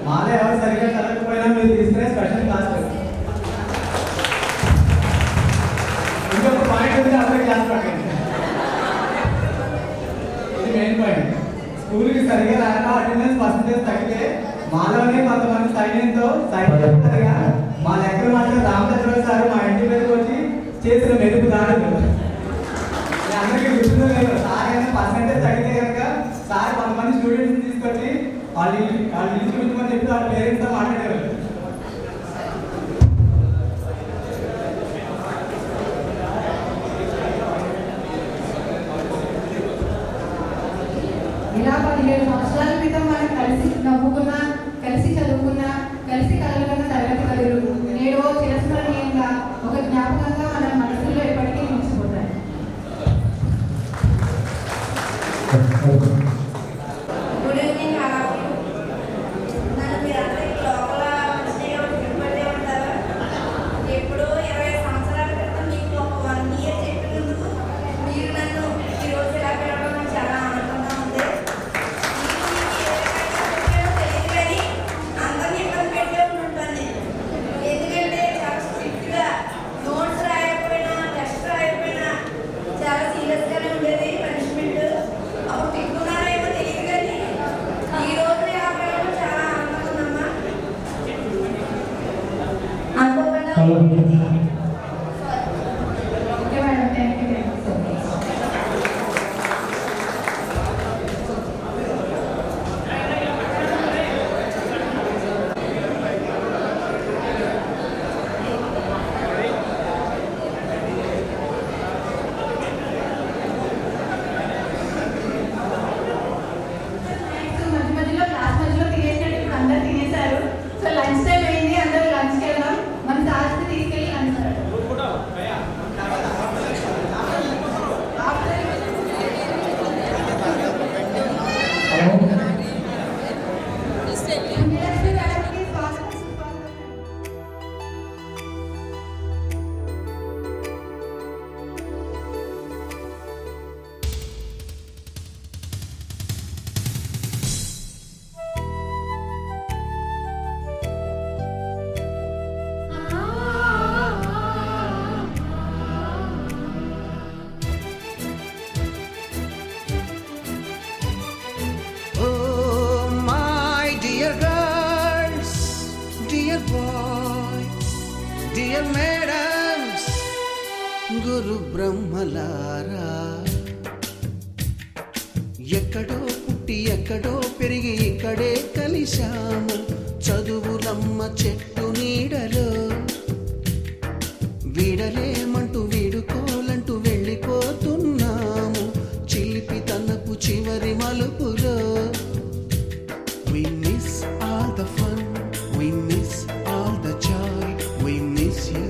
మాలో ఎవరు సరిగ్గా చదవకపోయినా మీరు తీసుకునే స్పెషల్ క్లాస్. ఇంకొక పాయింట్ ఉంది, అప్పుడే క్లాస్ పట్టండి. ఇది మెయిన్ పాయింట్. స్కూల్కి సరిగ్గా రాక అటెండెన్స్ పర్సెంటేజ్ తగ్గితే మాలోనే కొంతమంది సైన్యంతో సైన్యంగా మా లెక్కల మాస్టర్ రామచంద్ర సార్ మా ఇంటి మీదకి వచ్చి చేసిన మెరుపు దాడులు అందరికీ గుర్తుందో లేదు. సార్ అయినా పర్సెంటేజ్ తగ్గితే కనుక సార్ కొంతమంది స్టూడెంట్స్ తీసుకొచ్చి వాళ్ళు ఇల్లు చూపించమని చెప్పి వాళ్ళ పేరెంట్స్తో మాట్లాడేవాళ్ళు. ఇలా 17 సంవత్సరాల క్రితం మనం కలిసి నవ్వుకున్నా, కలిసి చదువుకున్నా, కలిసి కలగన్న తరగతి గదులు నేడు చిరస్మరణీయంగా ఒక జ్ఞాపకంగా మన మనసులో ఎప్పటికీ నిలిచిపోతాయి. Good evening all. నన్ను మీరందరికీ లోపల మంచిగా వినపడే ఉంటారా? ఎప్పుడో 20 సంవత్సరాల క్రితం మీకు ఒక 1 ఇయర్ చెప్పినందుకు మీరు నన్ను ఈరోజు ఇలా పిలవడం నాకు చాలా ఆనందంగా ఉంది. తెలియదు కానీ అందరినీ ఇబ్బంది పెట్టే ఉంటుంది. ఎందుకంటే చాలా స్ట్రిక్ట్గా నోట్స్ రాయకపోయినా, టెస్ట్ రాయకపోయినా చాలా సీరియస్గానే ఉండేది పనిష్మెంట్. అప్పుడు తిట్టుకున్నారేమో తెలియదు కానీ ఈ రోజు ఇలా పిలవడం చాలా ఆనందంగా ఉందమ్మా. అనుకోకుండా okay madam, thank you so much. మధ్య మధ్యలో క్లాస్ మధ్యలో తినేసినట్టు ఇప్పుడు అందరు తినేశారు. సో లంచ్ టైం అయింది, అందరూ లంచ్కి వెళ్దాం. మన సార్స్ని తీసుకెళ్ళి లంచ్ గురు బ్రహ్మలారా, ఎక్కడో పుట్టి ఎక్కడో పెరిగి ఇక్కడే కలిశాము చదువులమ్మ చెట్టు నీడలో. వీడలేమంటూ వీడుకోలంటూ వెళ్ళిపోతున్నాము చిలిపి తనపు చివరి మలుపులో. We miss all the fun, we miss all the joy, we miss you.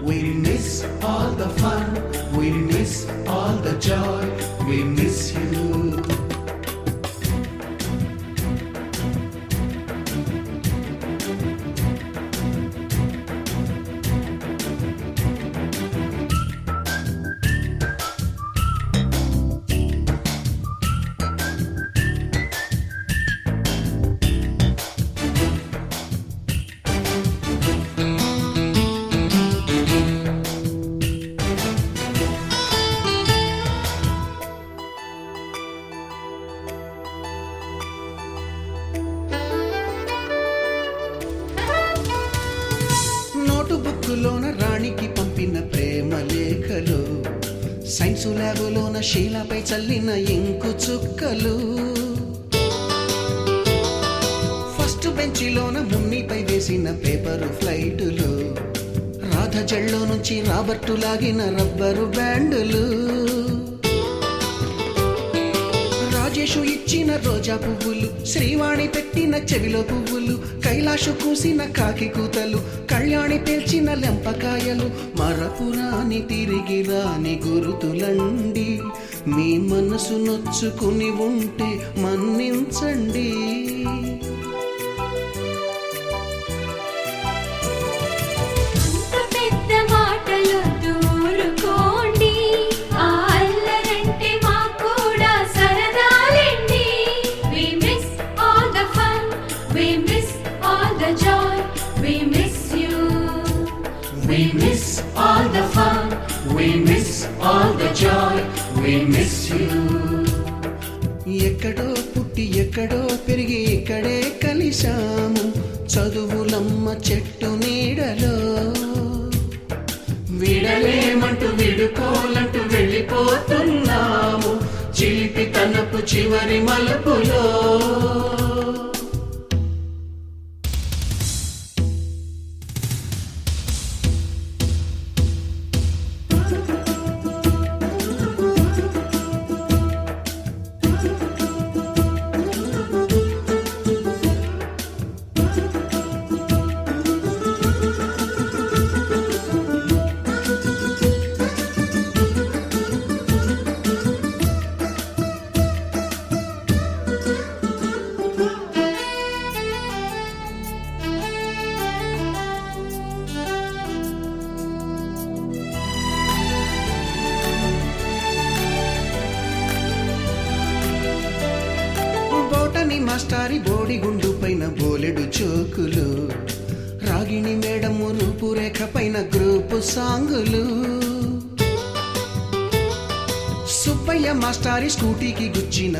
We miss all the fun, we miss all the joy, we miss you. బుక్కులోన రాణికి పంపిన ప్రేమ లేఖలు, సైన్సు ల్యాబులోన శీలపై చల్లిన ఇంకు చుక్కలు, ఫస్ట్ బెంచిలోన మున్నిపై వేసిన పేపరు ఫ్లైటులు, రాధ జల్లో నుంచి రాబర్టు లాగిన rubber బ్యాండులు, Rajesh ఇచ్చిన రోజా పువ్వులు, శ్రీవాణి పెట్టిన చెవిలో పువ్వులు, కైలాషు కూసిన కాకి కూతలు, కళ్యాణి పేల్చిన లెంపకాయలు, మరపురాని తిరిగి రాని గురుతులండి. మీ మనసు నొచ్చుకుని ఉంటే మన్నించండి. We miss all the fun, we miss all the joy, we miss you. ఎక్కడో పుట్టి ఎక్కడో పెరిగి ఇక్కడే కలిశాము చదువులమ్మ చెట్టు నీడలో. విడలేమంటూ విడుకోలంటూ వెళ్ళిపోతున్నాము చిలిపి తనపు చివరి మలుపులో. మాస్టారి బోడిగుండు పైన బోలెడు చోకులు, రాగిణి మేడము రూపురేఖ పైన గ్రూపు సాంగులు, సుబ్బయ్య మాస్టారి స్కూటీకి గుచ్చిన